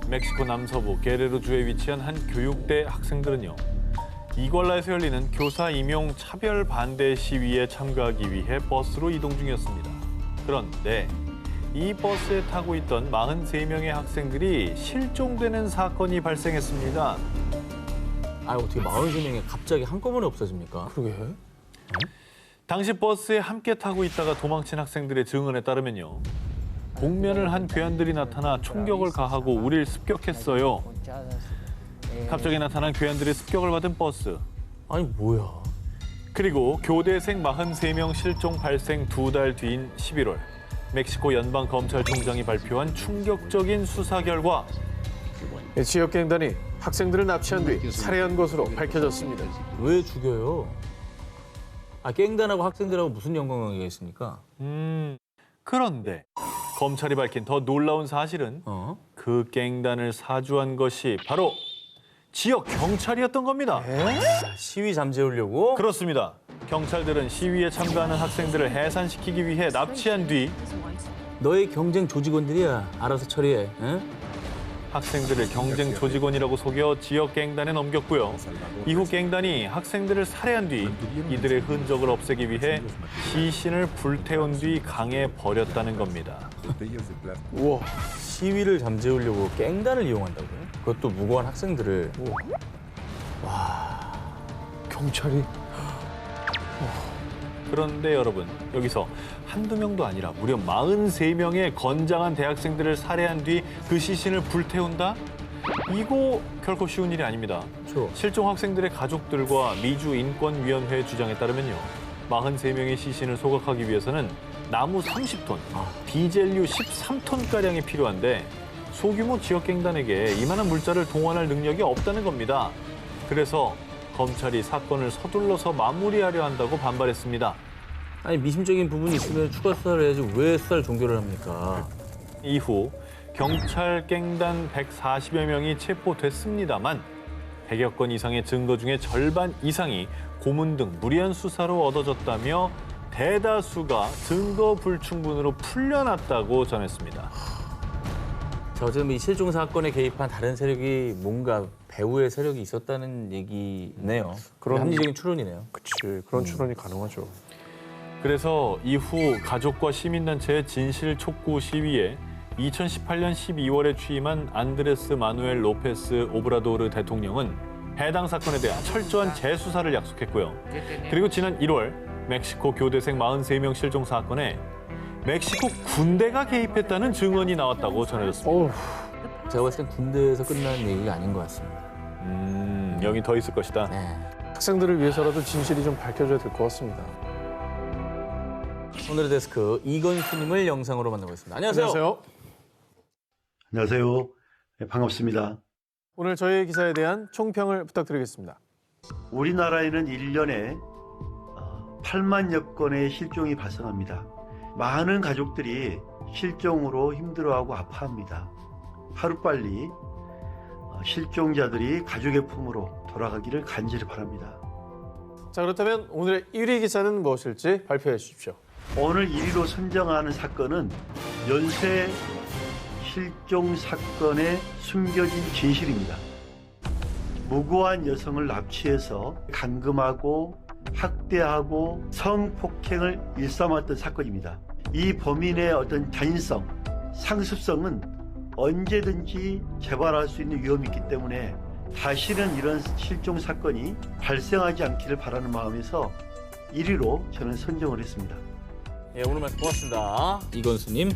멕시코 남서부 게레로주에 위치한 한 교육대 학생들은요. 이괄라에서 열리는 교사 임용 차별 반대 시위에 참가하기 위해 버스로 이동 중이었습니다. 그런데 이 버스에 타고 있던 43명의 학생들이 실종되는 사건이 발생했습니다. 어떻게 43명이 갑자기 한꺼번에 없어집니까? 그러게. 당시 버스에 함께 타고 있다가 도망친 학생들의 증언에 따르면요. 복면을 한 괴한들이 나타나 총격을 가하고 우리를 습격했어요. 갑자기 나타난 괴한들의 습격을 받은 버스. 아니 뭐야? 그리고 교대생 43명 실종 발생 2달 뒤인 11월 멕시코 연방검찰총장이 발표한 충격적인 수사 결과 지역갱단이 학생들을 납치한 뒤 살해한 것으로 밝혀졌습니다. 왜 죽여요? 갱단하고 학생들하고 무슨 연관관계가 있습니까? 그런데 검찰이 밝힌 더 놀라운 사실은 그 갱단을 사주한 것이 바로 지역 경찰이었던 겁니다. 시위 잠재우려고? 그렇습니다. 경찰들은 시위에 참가하는 학생들을 해산시키기 위해 납치한 뒤 너희 경쟁 조직원들이야. 알아서 처리해. 응? 학생들을 경쟁 조직원이라고 속여 지역 갱단에 넘겼고요. 이후 갱단이 학생들을 살해한 뒤 이들의 흔적을 없애기 위해 시신을 불태운 뒤 강에 버렸다는 겁니다. 우와. 시위를 잠재우려고 갱단을 이용한다고요? 그것도 무고한 학생들을. 와. 경찰이 그런데 여러분, 여기서 한두 명도 아니라 무려 43명의 건장한 대학생들을 살해한 뒤 그 시신을 불태운다? 이거 결코 쉬운 일이 아닙니다. 그렇죠. 실종 학생들의 가족들과 미주인권위원회의 주장에 따르면요. 43명의 시신을 소각하기 위해서는 나무 30톤, 디젤류 13톤가량이 필요한데 소규모 지역갱단에게 이만한 물자를 동원할 능력이 없다는 겁니다. 그래서 검찰이 사건을 서둘러서 마무리하려 한다고 반발했습니다. 아니 미심적인 부분이 있으면 추가 수사를 해야지 왜 수사를 종결을 합니까? 이후 경찰 갱단 140여 명이 체포됐습니다만 100여 건 이상의 증거 중에 절반 이상이 고문 등 무리한 수사로 얻어졌다며 대다수가 증거 불충분으로 풀려났다고 전했습니다. 자, 어쨌든 이 실종 사건에 개입한 다른 세력이 뭔가 배후의 세력이 있었다는 얘기네요. 그런- 합리적인 추론이네요. 그치 그런 추론이 가능하죠. 그래서 이후 가족과 시민단체의 진실 촉구 시위에 2018년 12월에 취임한 안드레스 마누엘 로페스 오브라도르 대통령은 해당 사건에 대한 철저한 재수사를 약속했고요. 그리고 지난 1월 멕시코 교대생 43명 실종 사건에 멕시코 군대가 개입했다는 증언이 나왔다고 전해졌습니다. 어우, 제가 봤을 땐 군대에서 끝난 얘기가 아닌 것 같습니다. 여기 더 있을 것이다. 네. 학생들을 위해서라도 진실이 좀 밝혀져야 될 것 같습니다. 오늘의 데스크 이건수님을 영상으로 만나보겠습니다. 안녕하세요. 안녕하세요. 안녕하세요. 네, 반갑습니다. 오늘 저희의 기사에 대한 총평을 부탁드리겠습니다. 우리나라에는 1년에 8만여 건의 실종이 발생합니다. 많은 가족들이 실종으로 힘들어하고 아파합니다. 하루빨리 실종자들이 가족의 품으로 돌아가기를 간절히 바랍니다. 자, 그렇다면 오늘의 1위 기사는 무엇일지 발표해 주십시오. 오늘 1위로 선정하는 사건은 연쇄 실종 사건의 숨겨진 진실입니다. 무고한 여성을 납치해서 감금하고 학대하고 성폭행을 일삼았던 사건입니다. 이 범인의 어떤 잔인성, 상습성은 언제든지 재발할 수 있는 위험이 있기 때문에 다시는 이런 실종 사건이 발생하지 않기를 바라는 마음에서 1위로 저는 선정을 했습니다. 예, 오늘 말씀 고맙습니다. 이건수님.